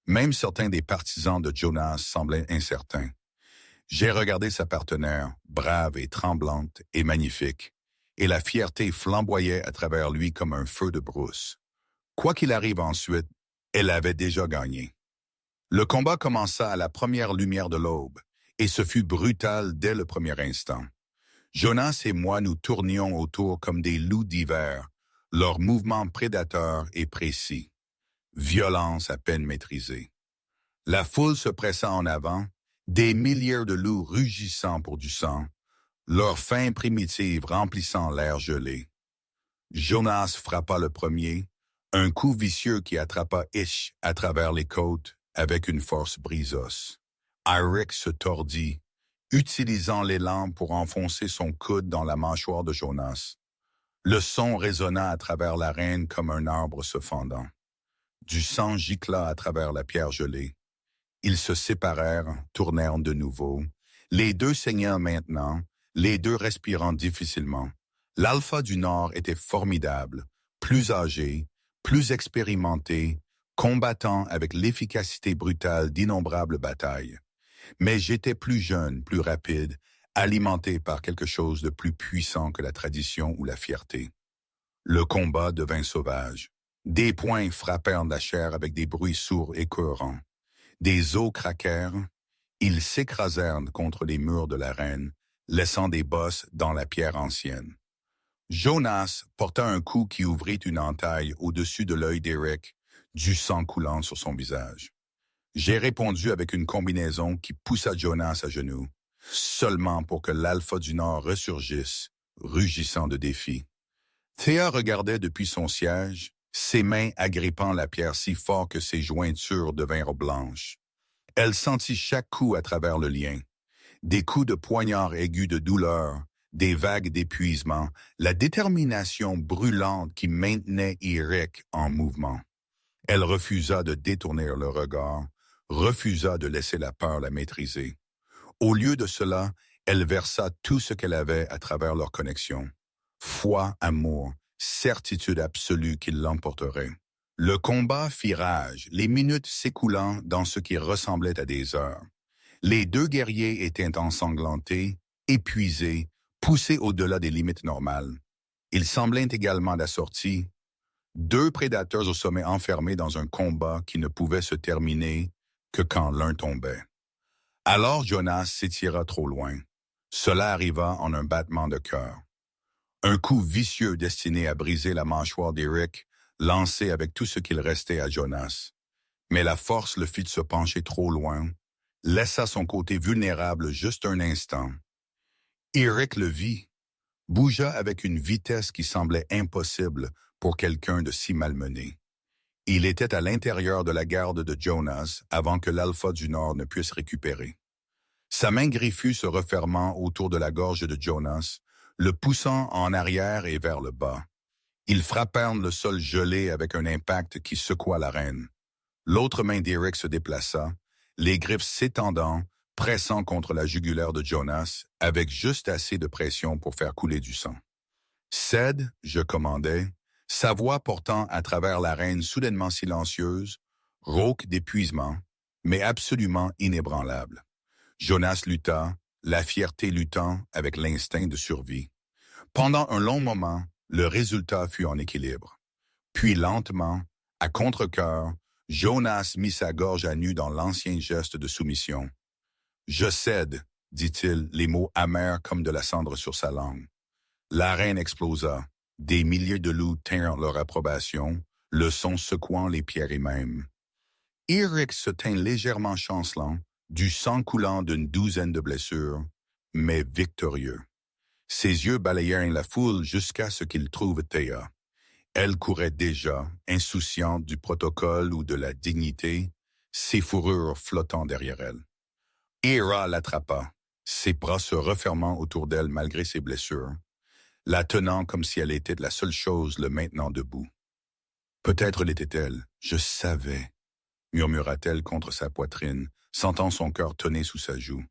Même certains des partisans de Jonas semblaient incertains. J'ai regardé sa partenaire, brave et tremblante et magnifique, et la fierté flamboyait à travers lui comme un feu de brousse. Quoi qu'il arrive ensuite, elle avait déjà gagné. Le combat commença à la première lumière de l'aube, et ce fut brutal dès le premier instant. Jonas et moi nous tournions autour comme des loups d'hiver, leurs mouvements prédateurs et précis. Violence à peine maîtrisée. La foule se pressa en avant, des milliers de loups rugissant pour du sang, leurs fins primitives remplissant l'air gelé. Jonas frappa le premier, un coup vicieux qui attrapa Ish à travers les côtes avec une force brise-os. Eric se tordit, utilisant l'élan pour enfoncer son coude dans la mâchoire de Jonas. Le son résonna à travers l'arène comme un arbre se fendant. Du sang gicla à travers la pierre gelée. Ils se séparèrent, tournèrent de nouveau. Les deux saignant maintenant, les deux respirant difficilement. L'Alpha du Nord était formidable, plus âgé, plus expérimenté, combattant avec l'efficacité brutale d'innombrables batailles. Mais j'étais plus jeune, plus rapide, alimenté par quelque chose de plus puissant que la tradition ou la fierté. Le combat devint sauvage. Des poings frappèrent la chair avec des bruits sourds et cohérents. Des os craquèrent, Ils s'écrasèrent contre les murs de l'arène, laissant des bosses dans la pierre ancienne. Jonas porta un coup qui ouvrit une entaille au-dessus de l'œil d'Eric, du sang coulant sur son visage. J'ai répondu avec une combinaison qui poussa Jonas à genoux, seulement pour que l'Alpha du Nord ressurgisse, rugissant de défi. Théa regardait depuis son siège, ses mains agrippant la pierre si fort que ses jointures devinrent blanches. Elle sentit chaque coup à travers le lien. Des coups de poignard aigus de douleur, des vagues d'épuisement, la détermination brûlante qui maintenait Eric en mouvement. Elle refusa de détourner le regard, refusa de laisser la peur la maîtriser. Au lieu de cela, elle versa tout ce qu'elle avait à travers leur connexion. Foi, amour, certitude absolue qu'il l'emporterait. Le combat fit rage, les minutes s'écoulant dans ce qui ressemblait à des heures. Les deux guerriers étaient ensanglantés, épuisés, poussés au-delà des limites normales. Ils semblaient également assortis, deux prédateurs au sommet enfermés dans un combat qui ne pouvait se terminer que quand l'un tombait. Alors Jonas s'étira trop loin. Cela arriva en un battement de cœur. Un coup vicieux destiné à briser la mâchoire d'Eric, lancé avec tout ce qu'il restait à Jonas. Mais la force le fit de se pencher trop loin, laissa son côté vulnérable juste un instant. Eric le vit, bougea avec une vitesse qui semblait impossible pour quelqu'un de si malmené. Il était à l'intérieur de la garde de Jonas avant que l'Alpha du Nord ne puisse récupérer. Sa main griffue se refermant autour de la gorge de Jonas, le poussant en arrière et vers le bas. Ils frappèrent le sol gelé avec un impact qui secoua l'arène. L'autre main d'Eric se déplaça, les griffes s'étendant, pressant contre la jugulaire de Jonas, avec juste assez de pression pour faire couler du sang. « Cède », je commandai, sa voix portant à travers l'arène soudainement silencieuse, rauque d'épuisement, mais absolument inébranlable. Jonas lutta, la fierté luttant avec l'instinct de survie. Pendant un long moment, le résultat fut en équilibre. Puis lentement, à contre-cœur, Jonas mit sa gorge à nu dans l'ancien geste de soumission. « Je cède », dit-il, les mots amers comme de la cendre sur sa langue. L'arène explosa. Des milliers de loups tinrent leur approbation, le son secouant les pierres mêmes. Eric se tint légèrement chancelant, du sang coulant d'une douzaine de blessures, mais victorieux. Ses yeux balayèrent la foule jusqu'à ce qu'il trouve Théa. Elle courait déjà, insouciante du protocole ou de la dignité, ses fourrures flottant derrière elle. Hera l'attrapa, ses bras se refermant autour d'elle malgré ses blessures, la tenant comme si elle était la seule chose le maintenant debout. Peut-être l'était-elle, je savais, murmura-t-elle contre sa poitrine, sentant son cœur tonner sous sa joue.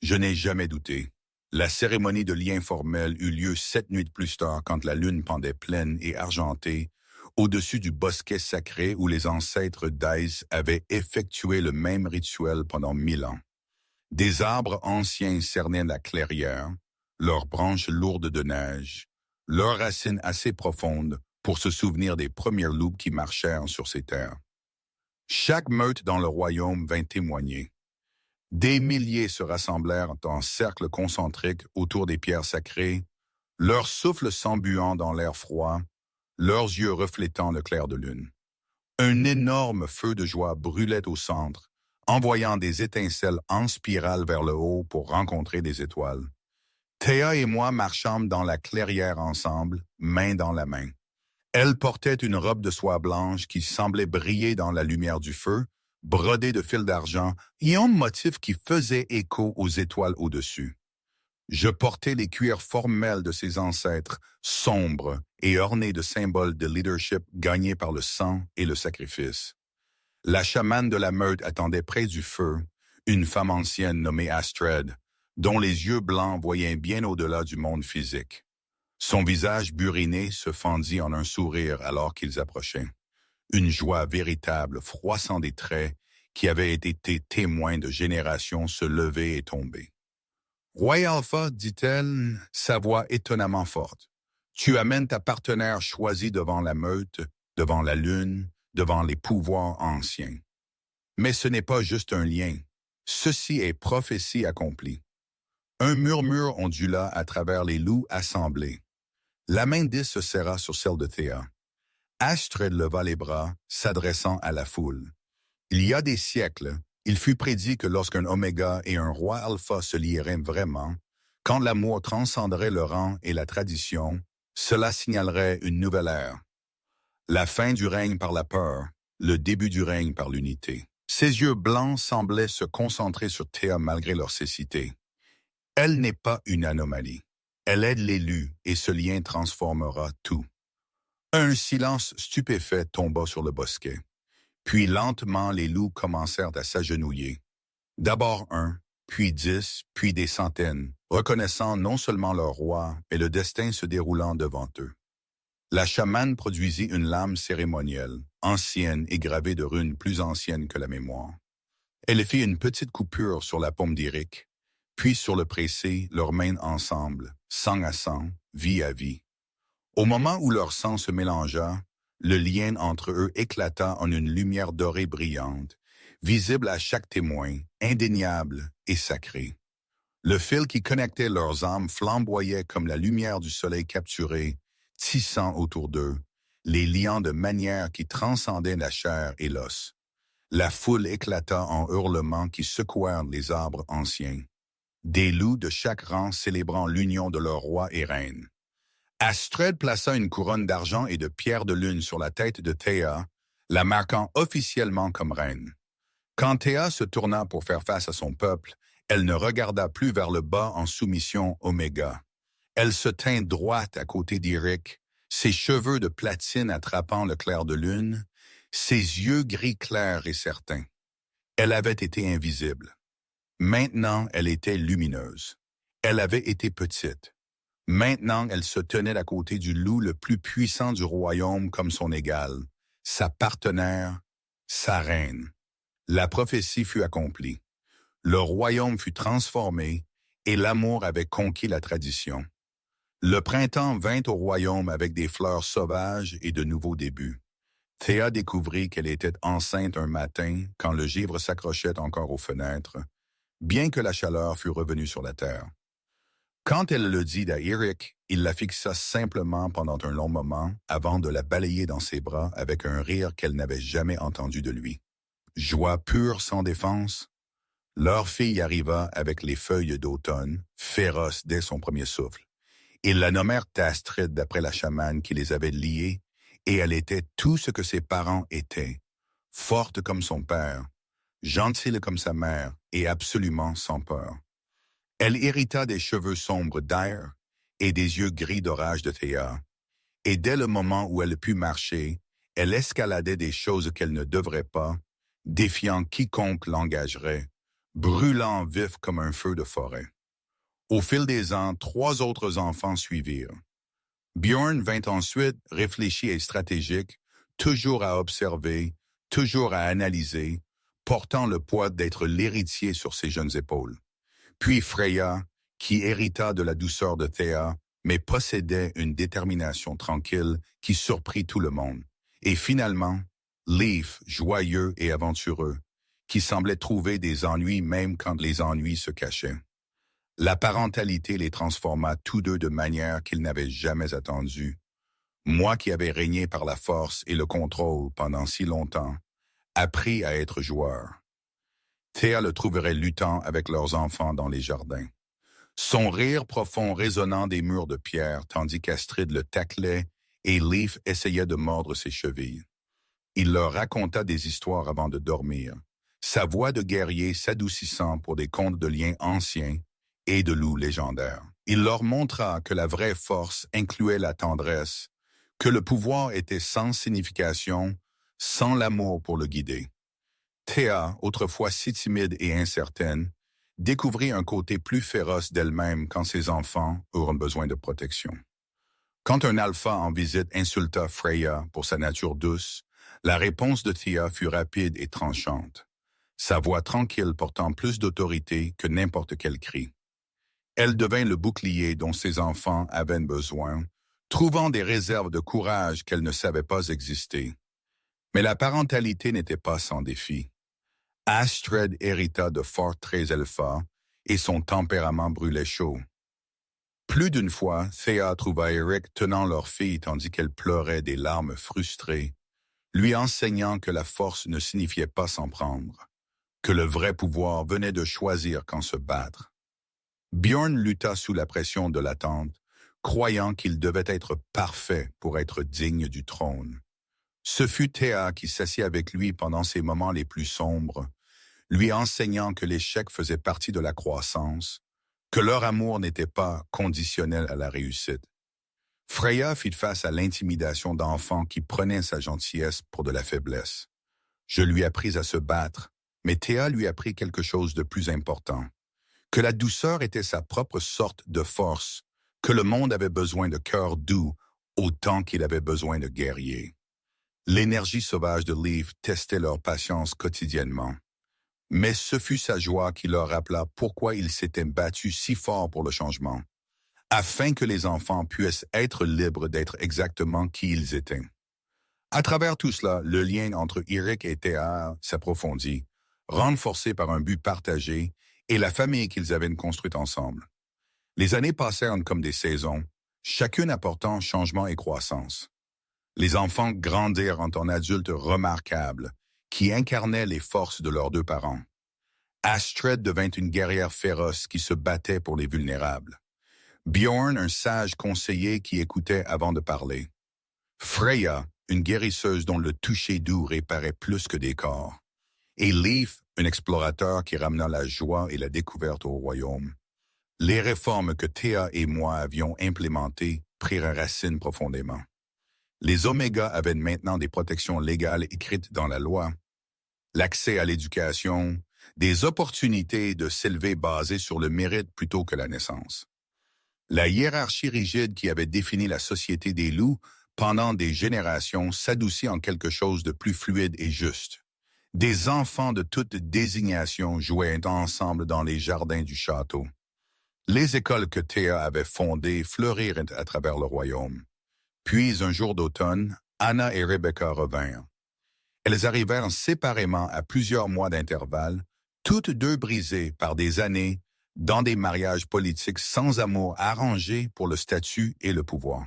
Je n'ai jamais douté. La cérémonie de lien formel eut lieu 7 nuits plus tard quand la lune pendait pleine et argentée, au-dessus du bosquet sacré où les ancêtres d'Aïs avaient effectué le même rituel pendant 1000 ans. Des arbres anciens cernaient la clairière, leurs branches lourdes de neige, leurs racines assez profondes pour se souvenir des premières loups qui marchèrent sur ces terres. Chaque meute dans le royaume vint témoigner. Des milliers se rassemblèrent en cercle concentrique autour des pierres sacrées, leur souffle s'embuant dans l'air froid, leurs yeux reflétant le clair de lune. Un énorme feu de joie brûlait au centre, envoyant des étincelles en spirale vers le haut pour rencontrer des étoiles. Théa et moi marchâmes dans la clairière ensemble, main dans la main. Elle portait une robe de soie blanche qui semblait briller dans la lumière du feu, brodée de fils d'argent et un motif qui faisait écho aux étoiles au-dessus. Je portais les cuirs formels de ses ancêtres, sombres et ornés de symboles de leadership gagnés par le sang et le sacrifice. La chamane de la meute attendait près du feu, une femme ancienne nommée Astrid, dont les yeux blancs voyaient bien au-delà du monde physique. Son visage buriné se fendit en un sourire alors qu'ils approchaient. Une joie véritable, froissant des traits, qui avait été témoin de générations se lever et tomber. « Roi Alpha, dit-elle, sa voix étonnamment forte, tu amènes ta partenaire choisie devant la meute, devant la lune, devant les pouvoirs anciens. Mais ce n'est pas juste un lien, Ceci est prophétie accomplie. Un murmure ondula à travers les loups assemblés. La main d'Is se serra sur celle de Théa. Astrid leva les bras, s'adressant à la foule. Il y a des siècles, il fut prédit que lorsqu'un oméga et un roi alpha se lieraient vraiment, quand l'amour transcenderait le rang et la tradition, cela signalerait une nouvelle ère. La fin du règne par la peur, le début du règne par l'unité. Ses yeux blancs semblaient se concentrer sur Théa malgré leur cécité. Elle n'est pas une anomalie. Elle aide l'élu et ce lien transformera tout. Un silence stupéfait tomba sur le bosquet. Puis lentement les loups commencèrent à s'agenouiller. D'abord un, puis 10, puis des centaines, reconnaissant non seulement leur roi, mais le destin se déroulant devant eux. La chamane produisit une lame cérémonielle, ancienne et gravée de runes plus anciennes que la mémoire. Elle fit une petite coupure sur la paume d'Éric, puis sur le pressé, leurs mains ensemble, sang à sang, vie à vie. Au moment où leur sang se mélangea, le lien entre eux éclata en une lumière dorée brillante, visible à chaque témoin, indéniable et sacré. Le fil qui connectait leurs âmes flamboyait comme la lumière du soleil capturé, tissant autour d'eux, les liant de manière qui transcendaient la chair et l'os. La foule éclata en hurlements qui secouèrent les arbres anciens. Des loups de chaque rang célébrant l'union de leur roi et reine. Astrid plaça une couronne d'argent et de pierres de lune sur la tête de Théa, la marquant officiellement comme reine. Quand Théa se tourna pour faire face à son peuple, elle ne regarda plus vers le bas en soumission Oméga. Elle se tint droite à côté d'Éric, ses cheveux de platine attrapant le clair de lune, ses yeux gris clairs et certains. Elle avait été invisible. Maintenant, elle était lumineuse. Elle avait été petite. Maintenant, elle se tenait à côté du loup le plus puissant du royaume comme son égal, sa partenaire, sa reine. La prophétie fut accomplie. Le royaume fut transformé et l'amour avait conquis la tradition. Le printemps vint au royaume avec des fleurs sauvages et de nouveaux débuts. Théa découvrit qu'elle était enceinte un matin quand le givre s'accrochait encore aux fenêtres, bien que la chaleur fût revenue sur la terre. Quand elle le dit à Éric, il la fixa simplement pendant un long moment avant de la balayer dans ses bras avec un rire qu'elle n'avait jamais entendu de lui. Joie pure sans défense. Leur fille arriva avec les feuilles d'automne, féroce dès son premier souffle. Ils la nommèrent Astrid d'après la chamane qui les avait liés, et elle était tout ce que ses parents étaient, forte comme son père, gentille comme sa mère et absolument sans peur. Elle hérita des cheveux sombres d'Air et des yeux gris d'orage de Théa, et dès le moment où elle put marcher, elle escaladait des choses qu'elle ne devrait pas, défiant quiconque l'engagerait, brûlant vif comme un feu de forêt. Au fil des ans, 3 autres enfants suivirent. Bjorn vint ensuite, réfléchi et stratégique, toujours à observer, toujours à analyser, portant le poids d'être l'héritier sur ses jeunes épaules. Puis Freya, qui hérita de la douceur de Théa, mais possédait une détermination tranquille qui surprit tout le monde. Et finalement, Leif, joyeux et aventureux, qui semblait trouver des ennuis même quand les ennuis se cachaient. La parentalité les transforma tous deux de manière qu'ils n'avaient jamais attendue. Moi qui avais régné par la force et le contrôle pendant si longtemps, appris à être joueur. Théa le trouverait luttant avec leurs enfants dans les jardins. Son rire profond résonnant des murs de pierre tandis qu'Astrid le taclait et Leif essayait de mordre ses chevilles. Il leur raconta des histoires avant de dormir, sa voix de guerrier s'adoucissant pour des contes de liens anciens et de loups légendaires. Il leur montra que la vraie force incluait la tendresse, que le pouvoir était sans signification, sans l'amour pour le guider. Théa, autrefois si timide et incertaine, découvrit un côté plus féroce d'elle-même quand ses enfants eurent besoin de protection. Quand un alpha en visite insulta Freya pour sa nature douce, la réponse de Théa fut rapide et tranchante, sa voix tranquille portant plus d'autorité que n'importe quel cri. Elle devint le bouclier dont ses enfants avaient besoin, trouvant des réserves de courage qu'elle ne savait pas exister. Mais la parentalité n'était pas sans défi. Astrid hérita de forts traits alpha et son tempérament brûlait chaud. Plus d'une fois, Thea trouva Eric tenant leur fille tandis qu'elle pleurait des larmes frustrées, lui enseignant que la force ne signifiait pas s'en prendre, que le vrai pouvoir venait de choisir quand se battre. Bjorn lutta sous la pression de l'attente, croyant qu'il devait être parfait pour être digne du trône. Ce fut Thea qui s'assit avec lui pendant ses moments les plus sombres, lui enseignant que l'échec faisait partie de la croissance, que leur amour n'était pas conditionnel à la réussite. Freya fit face à l'intimidation d'enfants qui prenaient sa gentillesse pour de la faiblesse. Je lui appris à se battre, mais Thea lui apprit quelque chose de plus important, que la douceur était sa propre sorte de force, que le monde avait besoin de cœurs doux autant qu'il avait besoin de guerriers. L'énergie sauvage de Leaf testait leur patience quotidiennement. Mais ce fut sa joie qui leur rappela pourquoi ils s'étaient battus si fort pour le changement, afin que les enfants puissent être libres d'être exactement qui ils étaient. À travers tout cela, le lien entre Eric et Thea s'approfondit, renforcé par un but partagé et la famille qu'ils avaient construite ensemble. Les années passèrent comme des saisons, chacune apportant changement et croissance. Les enfants grandirent en adultes remarquables, qui incarnaient les forces de leurs deux parents. Astrid devint une guerrière féroce qui se battait pour les vulnérables. Bjorn, un sage conseiller qui écoutait avant de parler. Freya, une guérisseuse dont le toucher doux réparait plus que des corps. Et Leif, un explorateur qui ramena la joie et la découverte au royaume. Les réformes que Thea et moi avions implémentées prirent racine profondément. Les Oméga avaient maintenant des protections légales écrites dans la loi, l'accès à l'éducation, des opportunités de s'élever basées sur le mérite plutôt que la naissance. La hiérarchie rigide qui avait défini la société des loups pendant des générations s'adoucit en quelque chose de plus fluide et juste. Des enfants de toute désignation jouaient ensemble dans les jardins du château. Les écoles que Thea avait fondées fleurirent à travers le royaume. Puis, un jour d'automne, Anna et Rebecca revinrent. Elles arrivèrent séparément à plusieurs mois d'intervalle, toutes deux brisées par des années dans des mariages politiques sans amour arrangés pour le statut et le pouvoir.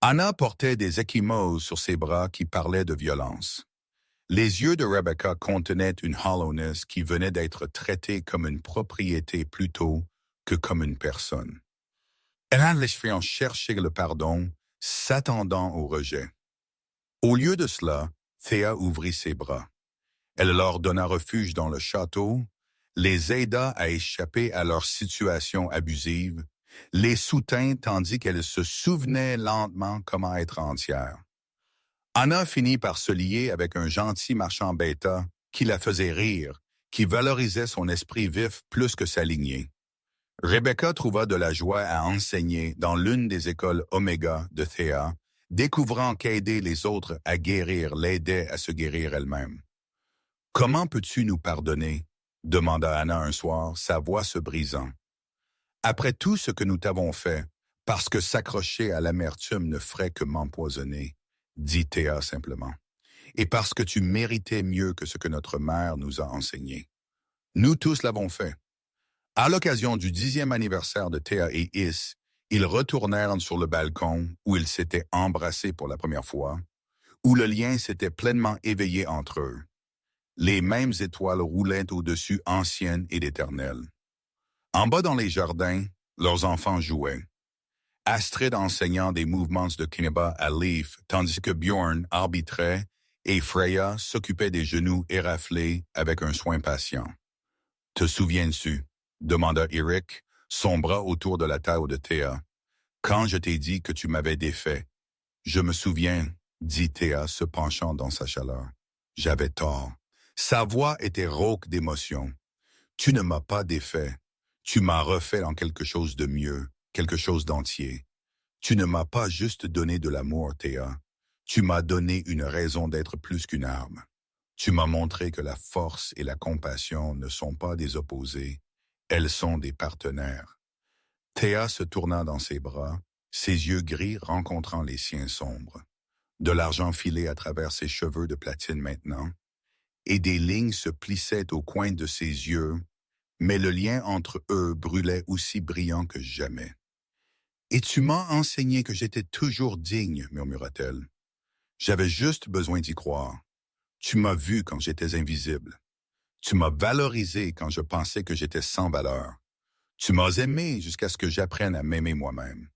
Anna portait des ecchymoses sur ses bras qui parlaient de violence. Les yeux de Rebecca contenaient une hollowness qui venait d'être traitée comme une propriété plutôt que comme une personne. Elle allait chercher le pardon, s'attendant au rejet. Au lieu de cela, Thea ouvrit ses bras. Elle leur donna refuge dans le château, les aida à échapper à leur situation abusive, les soutint tandis qu'elle se souvenait lentement comment être entière. Anna finit par se lier avec un gentil marchand bêta qui la faisait rire, qui valorisait son esprit vif plus que sa lignée. Rebecca trouva de la joie à enseigner dans l'une des écoles Oméga de Thea, découvrant qu'aider les autres à guérir l'aidait à se guérir elle-même. « Comment peux-tu nous pardonner ?» demanda Anna un soir, sa voix se brisant. « Après tout ce que nous t'avons fait, parce que s'accrocher à l'amertume ne ferait que m'empoisonner, » dit Thea simplement, « et parce que tu méritais mieux que ce que notre mère nous a enseigné. Nous tous l'avons fait. » À l'occasion du 10e anniversaire de Thea et Is, ils retournèrent sur le balcon où ils s'étaient embrassés pour la première fois, où le lien s'était pleinement éveillé entre eux. Les mêmes étoiles roulaient au-dessus anciennes et éternelles. En bas dans les jardins, leurs enfants jouaient. Astrid enseignant des mouvements de Kineba à Leif, tandis que Bjorn arbitrait et Freya s'occupait des genoux éraflés avec un soin patient. « Te souviens-tu » demanda Eric, son bras autour de la taille de Thea. « Quand je t'ai dit que tu m'avais défait. »« Je me souviens, » dit Thea, se penchant dans sa chaleur. « J'avais tort. » Sa voix était rauque d'émotion. « Tu ne m'as pas défait. Tu m'as refait en quelque chose de mieux, quelque chose d'entier. Tu ne m'as pas juste donné de l'amour, Thea. Tu m'as donné une raison d'être plus qu'une arme. Tu m'as montré que la force et la compassion ne sont pas des opposés. Elles sont des partenaires. » Thea se tourna dans ses bras, ses yeux gris rencontrant les siens sombres. De l'argent filait à travers ses cheveux de platine maintenant. et des lignes se plissaient au coin de ses yeux, mais le lien entre eux brûlait aussi brillant que jamais. « Et tu m'as enseigné que j'étais toujours digne, murmura-t-elle. J'avais juste besoin d'y croire. Tu m'as vu quand j'étais invisible. Tu m'as valorisé quand je pensais que j'étais sans valeur. Tu m'as aimé jusqu'à ce que j'apprenne à m'aimer moi-même. »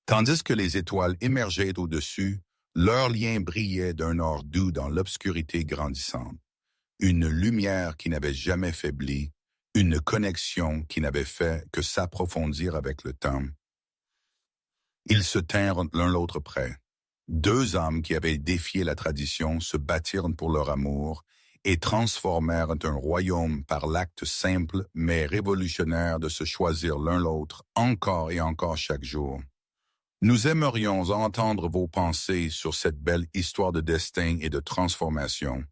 Tandis que les étoiles émergeaient au-dessus, leur lien brillait d'un or doux dans l'obscurité grandissante. Une lumière qui n'avait jamais faibli, une connexion qui n'avait fait que s'approfondir avec le temps. Ils se tinrent l'un l'autre près. Deux âmes qui avaient défié la tradition se battirent pour leur amour et transformèrent un royaume par l'acte simple mais révolutionnaire de se choisir l'un l'autre encore et encore chaque jour. Nous aimerions entendre vos pensées sur cette belle histoire de destin et de transformation.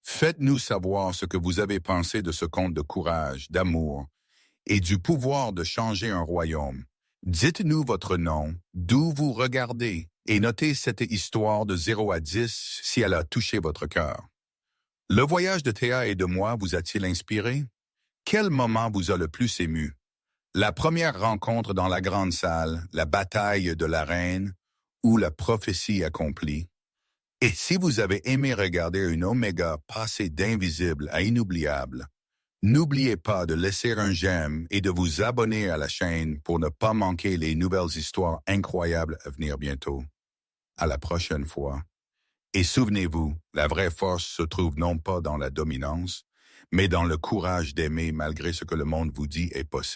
Faites-nous savoir ce que vous avez pensé de ce conte de courage, d'amour et du pouvoir de changer un royaume. Dites-nous votre nom, d'où vous regardez, et notez cette histoire de 0 à 10 si elle a touché votre cœur. Le voyage de Théa et de moi vous a-t-il inspiré? Quel moment vous a le plus ému? La première rencontre dans la grande salle, la bataille de la reine ou la prophétie accomplie? Et si vous avez aimé regarder une Oméga passer d'invisible à inoubliable, n'oubliez pas de laisser un j'aime et de vous abonner à la chaîne pour ne pas manquer les nouvelles histoires incroyables à venir bientôt. À la prochaine fois. Et souvenez-vous, la vraie force se trouve non pas dans la dominance, mais dans le courage d'aimer malgré ce que le monde vous dit est possible.